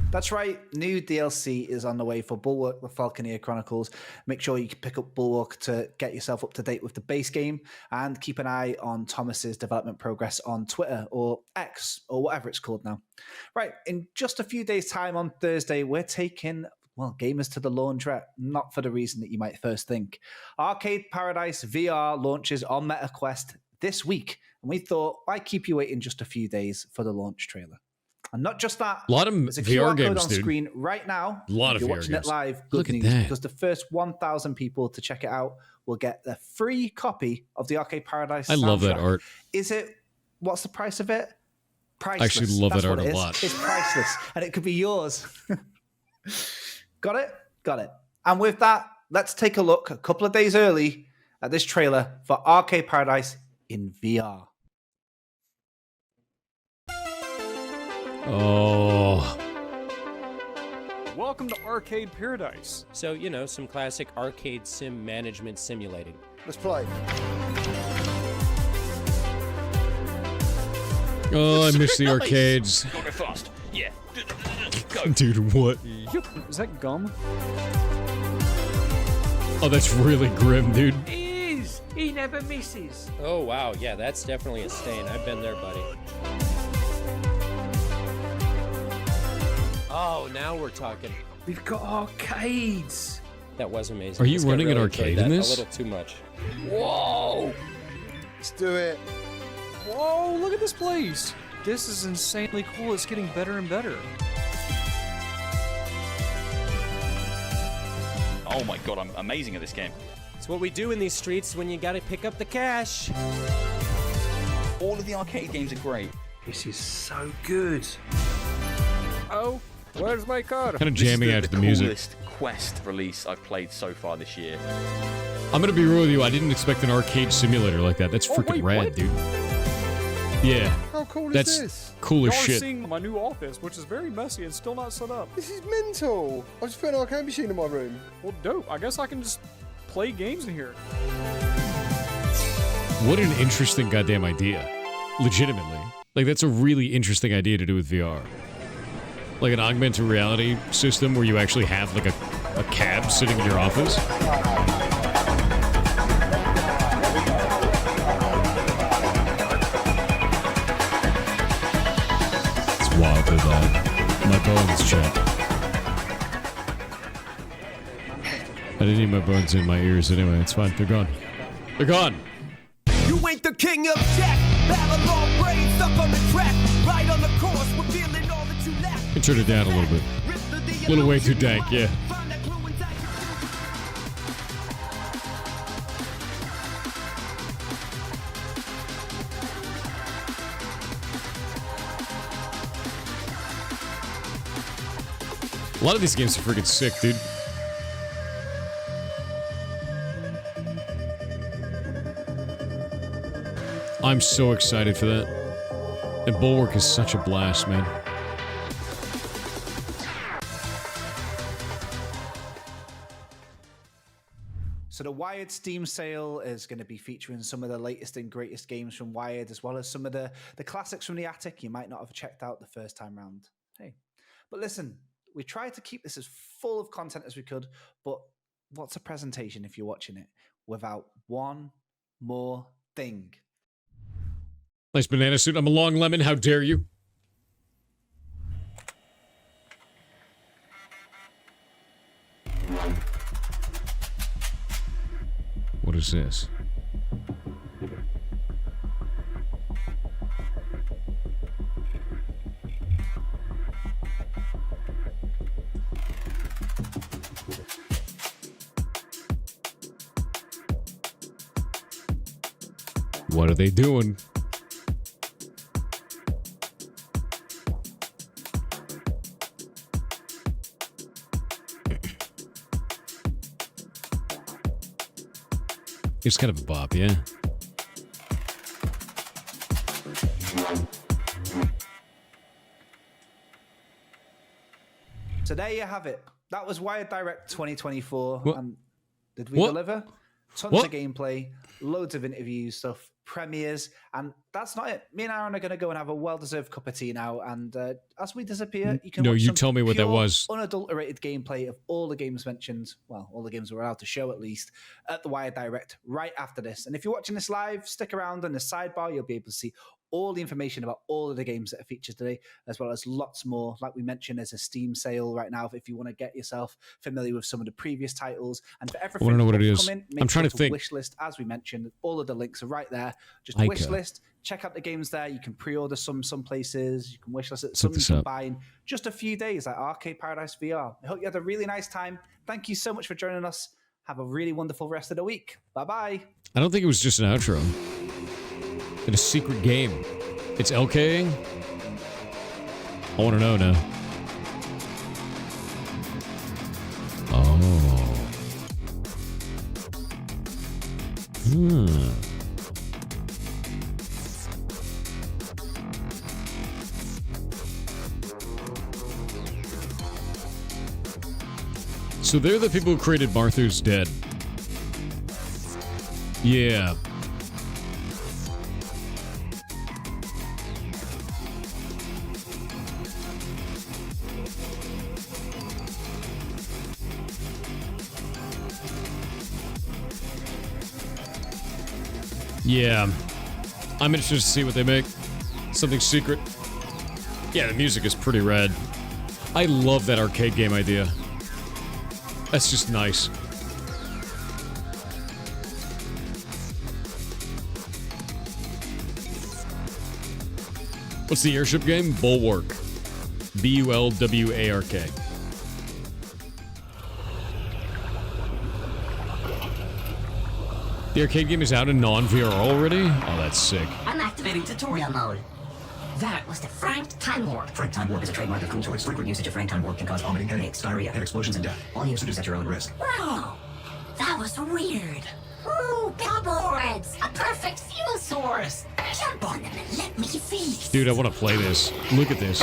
That's right, new DLC is on the way for Bulwark: The Falconeer Chronicles. Make sure you can pick up Bulwark to get yourself up to date with the base game, and keep an eye on Thomas's development progress on Twitter or X or whatever it's called now. Right, in just a few days' time on Thursday, we're taking gamers to the laundrette, not for the reason that you might first think. Arcade Paradise VR launches on MetaQuest this week, and we thought, why keep you waiting just a few days for the launch trailer? And not just that, a lot of there's a VR QR games, code on screen right now. A lot of you're VR watching games. it live. Good Look at news, that. because the first 1,000 people to check it out will get a free copy of the Arcade Paradise I love that soundtrack. art. What's the price of it? Priceless. I actually love That's that art what it a is. lot. It's priceless, and it could be yours. Got it? Got it. And with that, let's take a look a couple of days early at this trailer for Arcade Paradise in VR. Oh, welcome to Arcade Paradise. So, you know, some classic arcade sim management simulating. Let's play. Oh, I miss the arcades. Go fast. Yeah. Dude, what? Is that gum? Oh, that's really grim, dude. He is. He never misses. Oh, wow. Yeah, that's definitely a stain. I've been there, buddy. Oh, now we're talking. We've got arcades. That was amazing. Are you This guy running an really arcade played in that this? A little too much. Whoa! Let's do it. Whoa, look at this place. This is insanely cool. It's getting better and better. Oh my god, I'm amazing at this game. It's what we do in these streets when you gotta pick up the cash. All of the arcade games are great. This is so good. Oh, where's my car? Kind of jamming out to the music. Coolest Quest release I've played so far this year. I'm gonna be real with you. I didn't expect an arcade simulator like that. That's freaking wait, rad, what? dude. Yeah. How cool is That's this? cool as Y'all are shit. seeing my new office, which is very messy and still not set up. This is mental. I just put an arcade machine in my room. Well, dope. I guess I can just play games in here. What an interesting goddamn idea. Legitimately. Like, that's a really interesting idea to do with VR. Like an augmented reality system where you actually have, like, a cab sitting in your office. It's wild with my bones, chat. I didn't need my bones in my ears anyway. It's fine. They're gone. They're gone. You ain't the king of death. Babylon brain stuck on the track. Right on the course, revealing all that you lack. I turned it down a little bit. A little way too dank, yeah. A lot of these games are freaking sick, dude. I'm so excited for that. And Bulwark is such a blast, man. So the Wired Steam sale is going to be featuring some of the latest and greatest games from Wired, as well as some of the classics from the attic you might not have checked out the first time round. Hey, but listen, we tried to keep this as full of content as we could, but what's a presentation if you're watching it without one more thing? Nice banana suit. I'm a long lemon. How dare you? What is this? What are they doing? It's kind of a bop, yeah. So there you have it. That was Wired Direct 2024. What? And did we What? deliver? Tons What? of gameplay, loads of interviews, stuff, premieres, and that's not it. Me and Aaron are going to go and have a well-deserved cup of tea now, and as we disappear, you can No, watch you some tell me what that pure, was. unadulterated gameplay of all the games mentioned, well, all the games we're allowed to show at least, at the Wired Direct right after this. And if you're watching this live, stick around in the sidebar, you'll be able to see all the information about all of the games that are featured today, as well as lots more. Like we mentioned, there's a Steam sale right now if you want to get yourself familiar with some of the previous titles. And for everything, I want to know what it that's is. coming, make I'm trying sure to think. Wish list, as we mentioned, all of the links are right there. Just Ica. wish list, check out the games there. You can pre-order some places. You can wish list it. Set Some you this can up. buy in just a few days at Arcade Paradise VR. I hope you had a really nice time. Thank you so much for joining us. Have a really wonderful rest of the week. Bye-bye. I don't think it was just an outro. It's a secret game. It's LKing? I want to know now. Oh. So they're the people who created Martha's Dead. Yeah. Yeah. I'm interested to see what they make. Something secret. Yeah, the music is pretty rad. I love that arcade game idea. That's just nice. What's the airship game? Bulwark. B-U-L-W-A-R-K. The arcade game is out in non-VR already? Oh, that's sick. I'm activating tutorial mode. That was the Frank Time Warp. Frank Time Warp is a trademark of Cool Toys. Frequent usage of Frank Time Warp can cause vomiting, headaches, diarrhea, and explosions and death. All users is at your own risk. Wow, that was weird. Ooh, billboards! A perfect fuel source! Jump on them and let me feast! Dude, I want to play this. Look at this.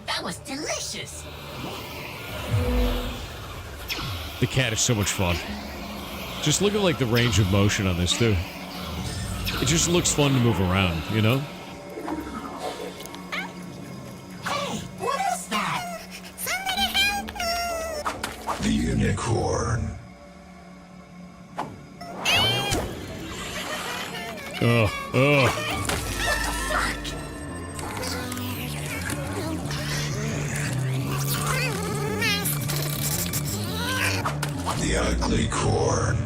That was delicious! The cat is so much fun. Just look at, like, the range of motion on this, too. It just looks fun to move around, you know? Hey, what is that? Somebody help me! The unicorn. The ugly corn.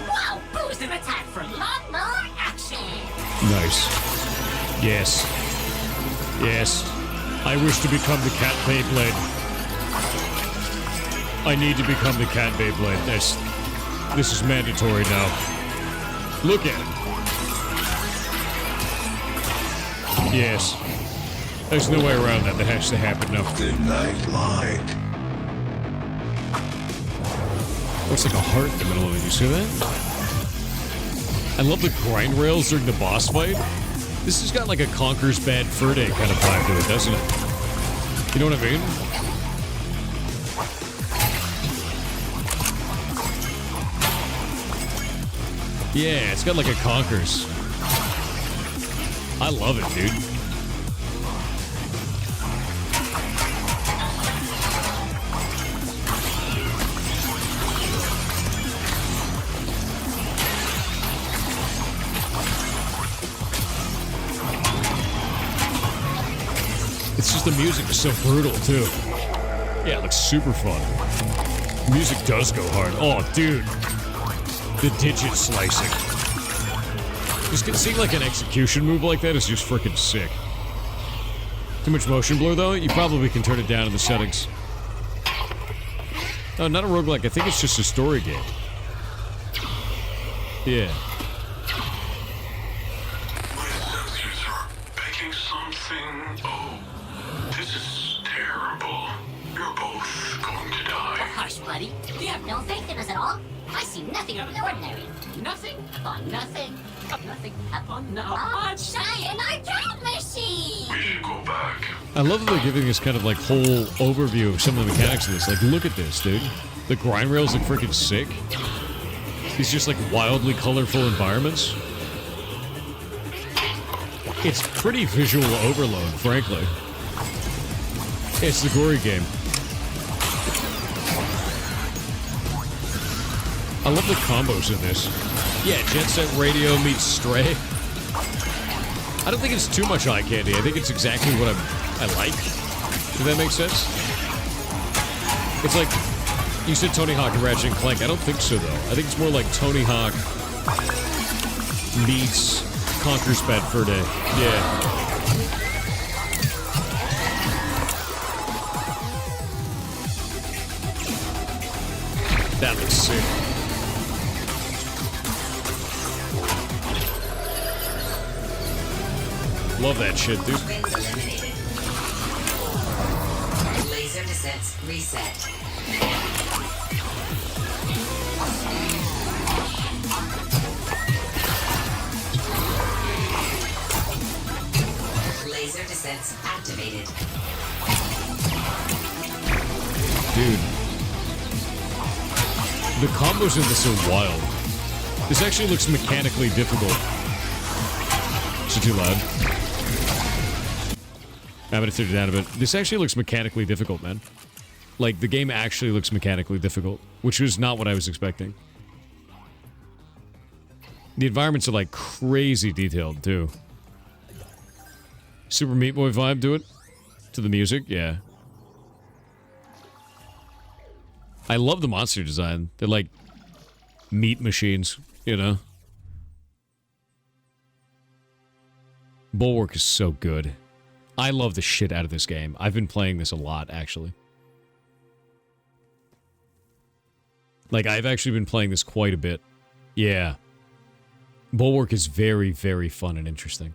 Wow, boost an attack for lot more action! Nice. Yes. Yes. I wish to become the Cat Beyblade. I need to become the Cat Beyblade. This is mandatory now. Look at it. Yes. There's no way around that. That has to happen now. The night light. Looks like a heart in the middle of it. You see that? I love the grind rails during the boss fight. This has got like a Conker's Bad Fur Day kind of vibe to it, doesn't it? You know what I mean? Yeah, it's got like a Conker's. I love it, dude. It's just the music is so brutal, too. Yeah, it looks super fun. Music does go hard. Oh, dude. The digit slicing. Just seeing like an execution move like that is just freaking sick. Too much motion blur, though? You probably can turn it down in the settings. No, not a roguelike. I think it's just a story game. Yeah. Baking something. Oh, this is terrible. You're both going to die. Hush, buddy. You have no faith in us at all? I see nothing out of the ordinary. Nothing upon nothing. Nothing upon no. Oh, giant arcade machine! We should go back. I love that they're giving us kind of like whole overview of some of the mechanics of this. Like, look at this, dude. The grind rails look freaking sick. These just like wildly colorful environments. It's pretty visual overload, frankly. It's the gory game. I love the combos in this. Yeah, Jet Set Radio meets Stray. I don't think it's too much eye candy. I think it's exactly what I like. Does that make sense? It's like, you said Tony Hawk and Ratchet and Clank. I don't think so, though. I think it's more like Tony Hawk meets Conker's Bad Fur Day. Yeah. That looks sick. Love that shit, dude. Laser descents reset. assets activated. Dude. The combos in this are wild. This actually looks mechanically difficult. Is it too loud? I'm gonna turn it down a bit. This actually looks mechanically difficult, man. Like, the game actually looks mechanically difficult, which was not what I was expecting. The environments are, like, crazy detailed, too. Super Meat Boy vibe to it? To the music? Yeah. I love the monster design. They're, like, meat machines, you know? Bulwark is so good. I love the shit out of this game. I've been playing this a lot, actually. Like, I've actually been playing this quite a bit. Yeah. Bulwark is very, very fun and interesting.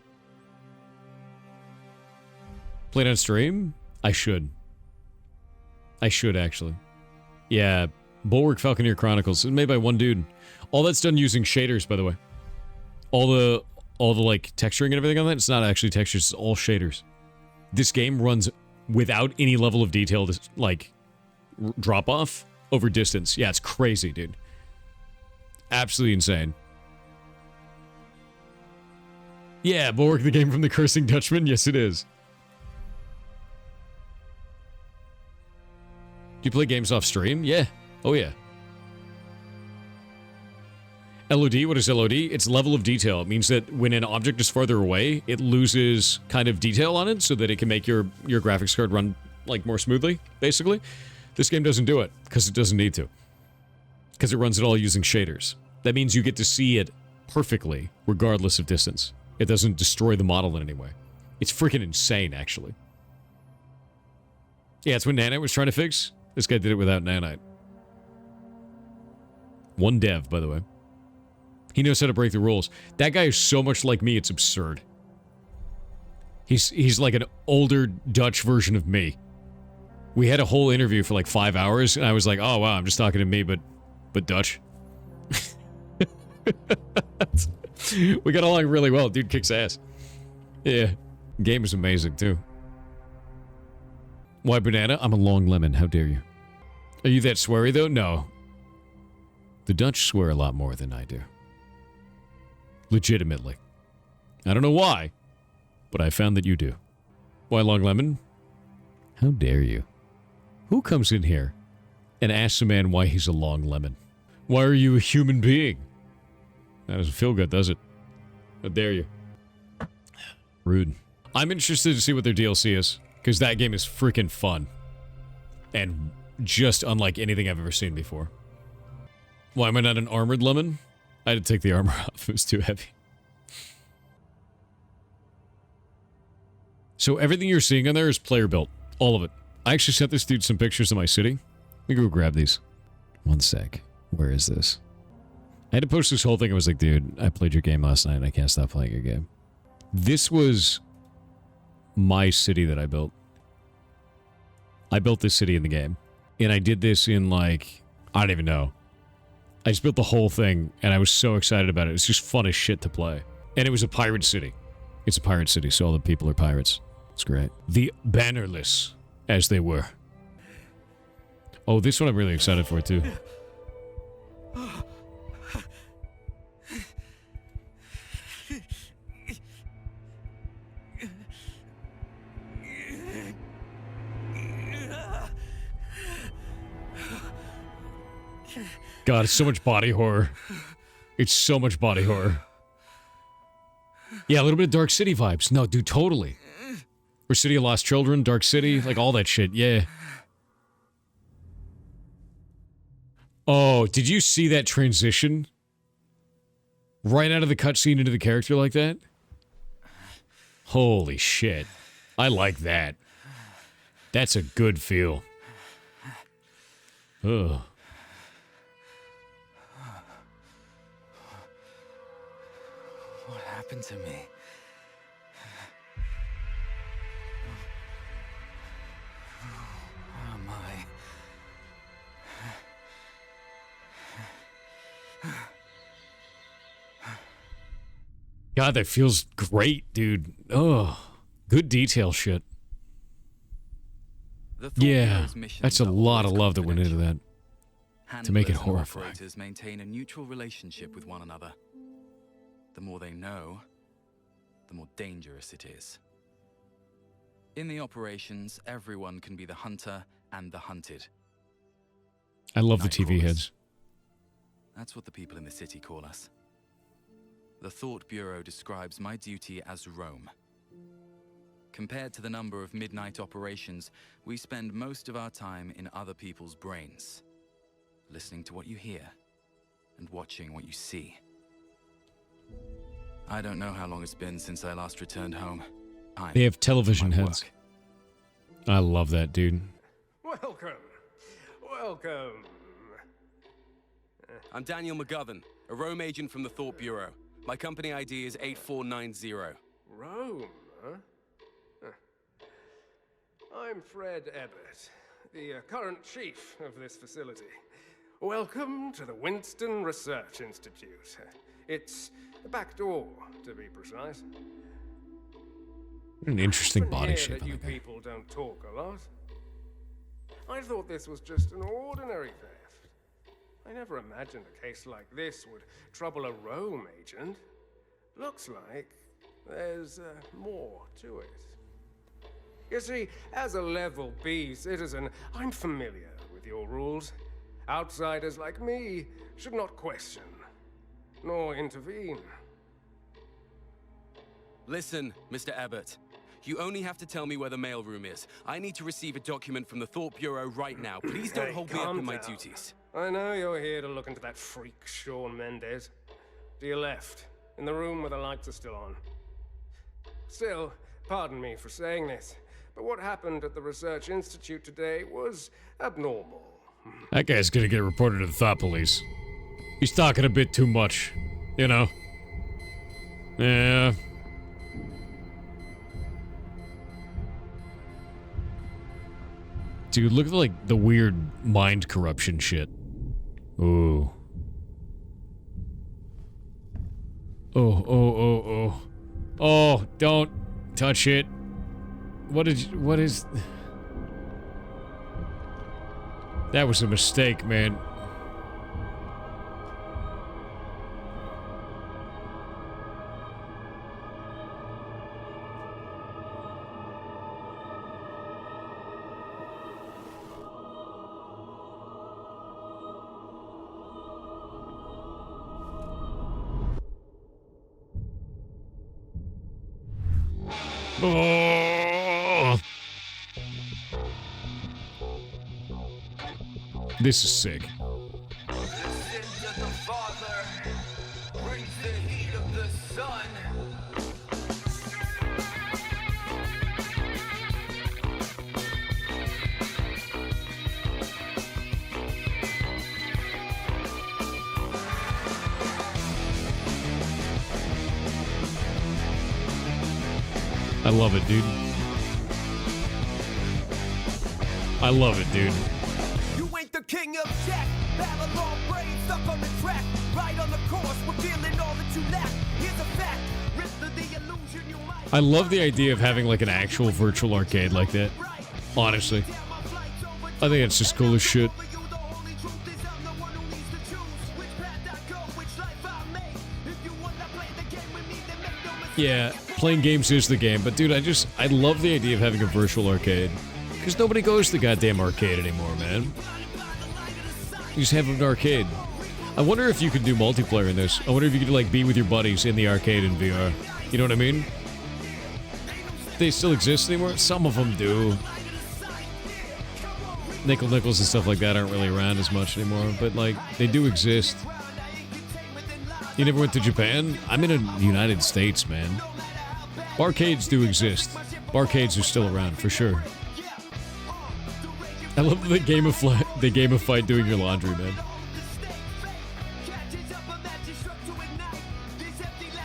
Played on stream? I should. I should, actually. Yeah. Bulwark Falconeer Chronicles. It's made by one dude. All that's done using shaders, by the way. All the, like, texturing and everything on that, it's not actually textures, it's all shaders. This game runs without any level of detail to, like, drop off over distance. Yeah, it's crazy, dude. Absolutely insane. Yeah, Bulwark, the game from the Cursing Dutchman? Yes, it is. Do you play games off stream? Yeah. Oh, yeah. LOD, what is LOD? It's level of detail. It means that when an object is farther away, it loses kind of detail on it so that it can make your graphics card run, like, more smoothly, basically. This game doesn't do it, because it doesn't need to. Because it runs it all using shaders. That means you get to see it perfectly, regardless of distance. It doesn't destroy the model in any way. It's freaking insane, actually. Yeah, it's what Nanite was trying to fix. This guy did it without Nanite. One dev, by the way. He knows how to break the rules. That guy is so much like me, it's absurd. He's like an older Dutch version of me. We had a whole interview for like 5 hours, and I was like, oh wow, I'm just talking to me, but Dutch. We got along really well. Dude kicks ass. Yeah. Game is amazing, too. Why banana? I'm a long lemon. How dare you? Are you that sweary, though? No. The Dutch swear a lot more than I do. Legitimately. I don't know why, but I found that you do. Why long lemon? How dare you? Who comes in here and asks a man why he's a long lemon? Why are you a human being? That doesn't feel good, does it? How dare you? Rude. I'm interested to see what their DLC is, because that game is freaking fun. And just unlike anything I've ever seen before. Why am I not an armored lemon? I had to take the armor off. It was too heavy. So everything you're seeing on there is player built. All of it. I actually sent this dude some pictures of my city. Let me go grab these. One sec. Where is this? I had to post this whole thing. I was like, dude, I played your game last night and I can't stop playing your game. This was my city that I built. I built this city in the game. And I did this in like, I don't even know. I just built the whole thing and I was so excited about it. It's just fun as shit to play. And it was a pirate city. It's a pirate city, so all the people are pirates. It's great. The bannerless, as they were. Oh, this one I'm really excited for, too. God, it's so much body horror. It's so much body horror. Yeah, a little bit of Dark City vibes. No, dude, totally. Or City of Lost Children, Dark City, like all that shit, yeah. Oh, did you see that transition? Right out of the cutscene into the character like that? Holy shit. I like that. That's a good feel. Ugh. What happened to me? Who am I? God, that feels great, dude. Oh, Good detail shit. The Thought Yeah, Bureau's missions that's a are lot of always love that went into that. To make it Handlers and horrifying. operators maintain a neutral relationship with one another. The more they know, the more dangerous it is. In the operations, everyone can be the hunter and the hunted. I love the TV heads. That's what the people in the city call us. The Thought Bureau describes my duty as roam. Compared to the number of midnight operations, we spend most of our time in other people's brains, listening to what you hear and watching what you see. I don't know how long it's been since I last returned home. They have television heads. I love that, dude. Welcome. Welcome. I'm Daniel McGovern, a roam agent from the Thought Bureau. My company ID is 8490. Rome, huh? I'm Fred Ebbett, the current chief of this facility. Welcome to the Winston Research Institute. It's the back door, to be precise. An interesting I body hear shape that on you the guy. people don't talk a lot. I thought this was just an ordinary theft. I never imagined a case like this would trouble a Rome agent. Looks like there's more to it. You see, as a level B citizen, I'm familiar with your rules. Outsiders like me should not question, nor intervene. Listen, Mr. Abbott. You only have to tell me where the mailroom is. I need to receive a document from the Thought Bureau right now. Please don't Hey, hold me up calm in my down. duties. I know you're here to look into that freak, Sean Mendez. To your left, in the room where the lights are still on. Still, pardon me for saying this, but what happened at the Research Institute today was abnormal. That guy's gonna get reported to the Thought Police. He's talking a bit too much, you know? Yeah. Dude, look at like the weird mind corruption shit. Ooh. Oh. Oh, don't touch it. What is... That was a mistake, man. Oh. This is sick. I love it, dude. I love it, dude. You ain't the king of Jack. Babylon brain stuck on the track. Right on the course, revealing all that you lack. Here's a fact. Rip through the illusion you might. I love the idea of having like an actual virtual arcade like that. Honestly. I think it's just cool as shit. Yeah, playing games is the game, but dude, I love the idea of having a virtual arcade. Because nobody goes to the goddamn arcade anymore, man. You just have an arcade. I wonder if you could do multiplayer in this. I wonder if you could, like, be with your buddies in the arcade in VR. You know what I mean? They still exist anymore? Some of them do. Nickels and stuff like that aren't really around as much anymore, but, like, they do exist. You never went to Japan? I'm in the United States, man. Barcades do exist. Barcades are still around, for sure. I love the gamify doing your laundry, man.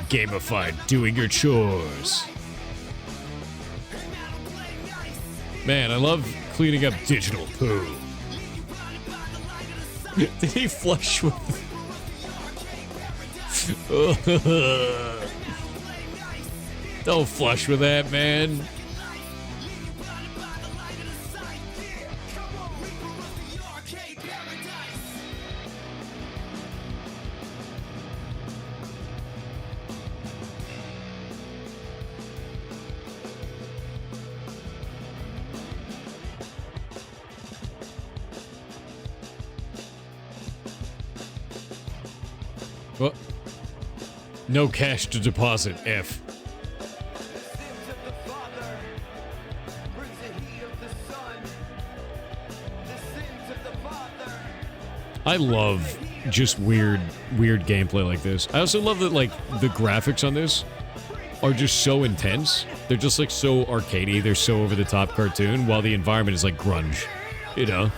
Gamified doing your chores. Man, I love cleaning up digital poo. Did he flush with... Don't flush with that, man. What? No cash to deposit, F. I love just weird gameplay like this. I also love that, like, the graphics on this are just so intense. They're just, like, so arcadey. They're so over-the-top cartoon, while the environment is, like, grunge. You know?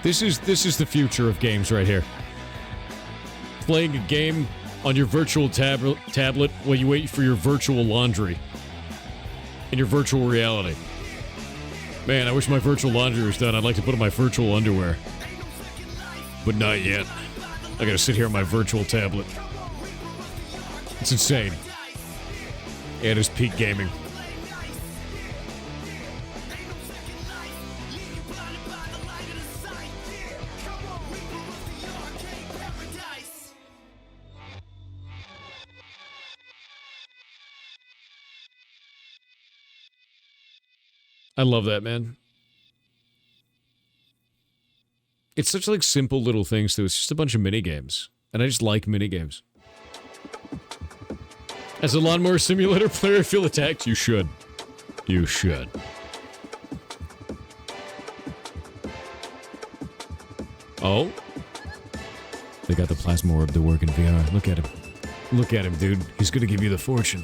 This is the future of games right here. Playing a game on your virtual tablet while you wait for your virtual laundry in your virtual reality. Man, I wish my virtual laundry was done. I'd like to put on my virtual underwear. But not yet. I gotta sit here on my virtual tablet. It's insane. And it's peak gaming. I love that, man. It's such, like, simple little things, too. It's just a bunch of mini-games. And I just like mini-games. As a Lawnmower Simulator player, feel attacked? You should. You should. Oh? They got the plasma orb to work in VR. Look at him. Look at him, dude. He's gonna give you the fortune.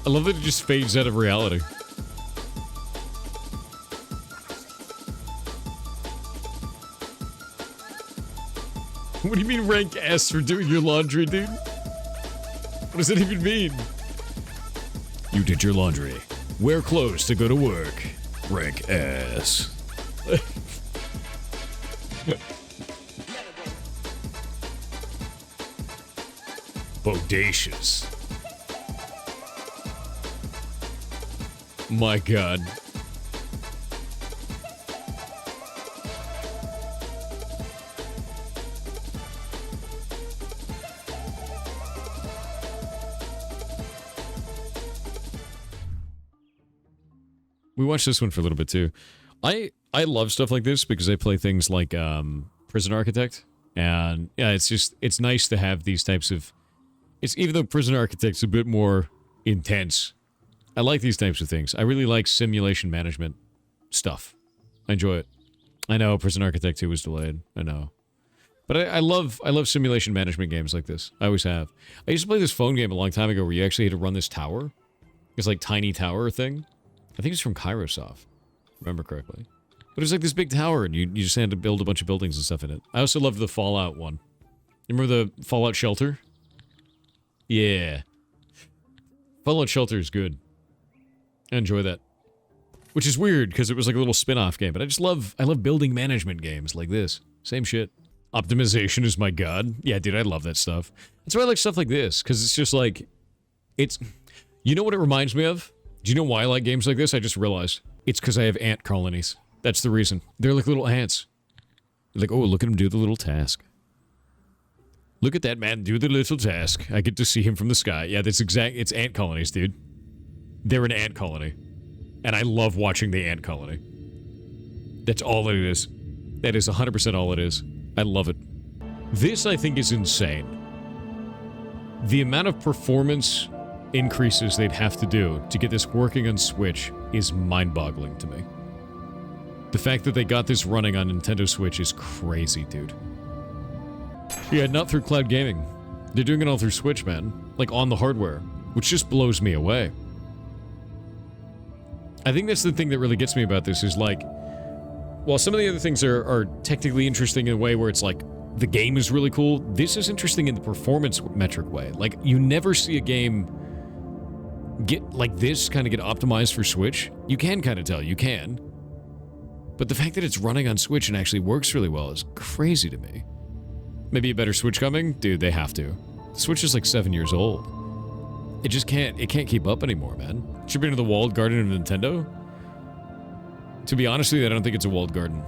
I love that it just fades out of reality. What do you mean rank S for doing your laundry, dude? What does that even mean? You did your laundry. Wear clothes to go to work. Rank S. Bodacious. My God. We watched this one for a little bit too. I love stuff like this because I play things like Prison Architect, and yeah, it's nice to have these types of. It's even though Prison Architect's a bit more intense. I like these types of things. I really like simulation management stuff. I enjoy it. I know Prison Architect 2 was delayed. I know. But I love simulation management games like this. I always have. I used to play this phone game a long time ago where you actually had to run this tower. This like tiny tower thing. I think it's from Kairosoft, if I remember correctly. But it was like this big tower and you just had to build a bunch of buildings and stuff in it. I also loved the Fallout one. You remember the Fallout Shelter? Yeah. Fallout Shelter is good. I enjoy that. Which is weird, because it was like a little spin-off game, but I love building management games like this. Same shit. Optimization is my god. Yeah, dude, I love that stuff. That's why I like stuff like this, because it's just like... It's... You know what it reminds me of? Do you know why I like games like this? I just realized. It's because I have ant colonies. That's the reason. They're like little ants. They're like, oh, look at him do the little task. Look at that man do the little task. I get to see him from the sky. Yeah, that's exact... It's ant colonies, dude. They're an ant colony. And I love watching the ant colony. That's all it is. That is 100% all it is. I love it. This, I think, is insane. The amount of performance increases they'd have to do to get this working on Switch is mind-boggling to me. The fact that they got this running on Nintendo Switch is crazy, dude. Yeah, not through cloud gaming. They're doing it all through Switch, man. Like, on the hardware. Which just blows me away. I think that's the thing that really gets me about this is like, while some of the other things are technically interesting in a way where it's like, the game is really cool, this is interesting in the performance metric way. Like, you never see a game get like this kind of get optimized for Switch, you can kind of tell, you can. But the fact that it's running on Switch and actually works really well is crazy to me. Maybe a better Switch coming? Dude, they have to. The Switch is like 7 years old. It just can't keep up anymore, man. Should be into the walled garden of Nintendo? To be honest with you, I don't think it's a walled garden.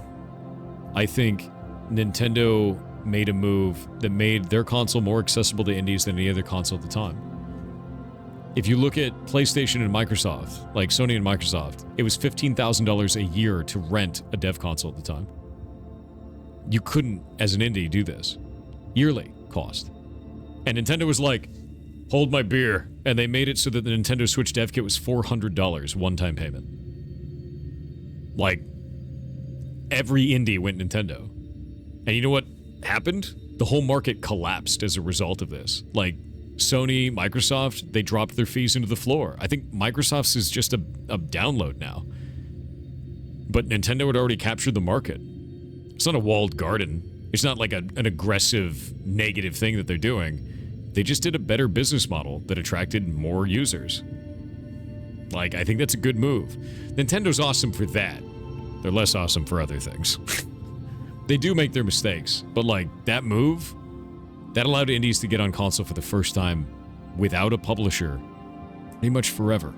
I think Nintendo made a move that made their console more accessible to indies than any other console at the time. If you look at PlayStation and Microsoft, like Sony and Microsoft, it was $15,000 a year to rent a dev console at the time. You couldn't, as an indie, do this. Yearly cost. And Nintendo was like, hold my beer. And they made it so that the Nintendo Switch dev kit was $400 one-time payment. Like, every indie went Nintendo. And you know what happened? The whole market collapsed as a result of this. Like, Sony, Microsoft, they dropped their fees into the floor. I think Microsoft's is just a download now. But Nintendo had already captured the market. It's not a walled garden. It's not like an aggressive, negative thing that they're doing. They just did a better business model that attracted more users. Like, I think that's a good move. Nintendo's awesome for that. They're less awesome for other things. They do make their mistakes, but like, that move, that allowed indies to get on console for the first time without a publisher pretty much forever.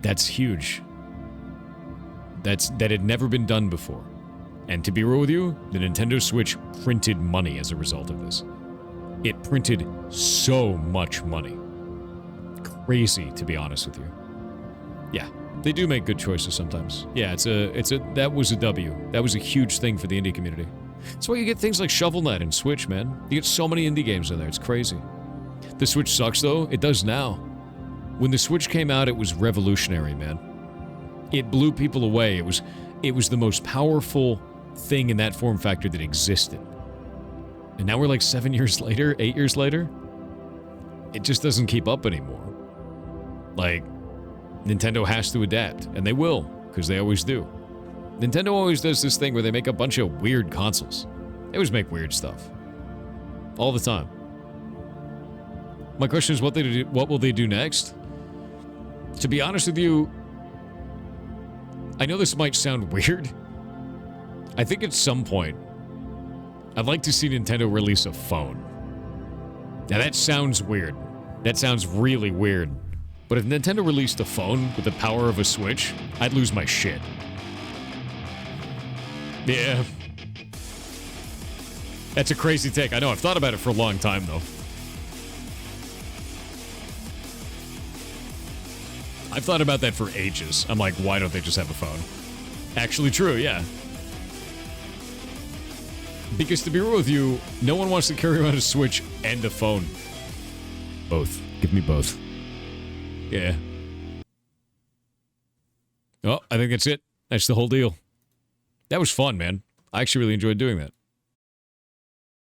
That's huge. That had never been done before. And to be real with you, the Nintendo Switch printed money as a result of this. It printed so much money. Crazy, to be honest with you. Yeah, they do make good choices sometimes. Yeah, that was a W. That was a huge thing for the indie community. That's why you get things like Shovel Knight and Switch, man. You get so many indie games in there, it's crazy. The Switch sucks though, it does now. When the Switch came out, it was revolutionary, man. It blew people away. It was the most powerful thing in that form factor that existed. And now we're like 7 years later, 8 years later. It just doesn't keep up anymore. Like, Nintendo has to adapt, and they will, because they always do. Nintendo always does this thing where they make a bunch of weird consoles. They always make weird stuff. All the time. My question is, what will they do next? To be honest with you, I know this might sound weird. I think at some point, I'd like to see Nintendo release a phone. Now that sounds weird. That sounds really weird. But if Nintendo released a phone with the power of a Switch, I'd lose my shit. Yeah. That's a crazy take. I know, I've thought about it for a long time, though. I've thought about that for ages. I'm like, why don't they just have a phone? Actually true, yeah. Because to be real with you, no one wants to carry around a Switch and a phone. Both. Give me both. Yeah. Oh, I think that's it. That's the whole deal. That was fun, man. I actually really enjoyed doing that.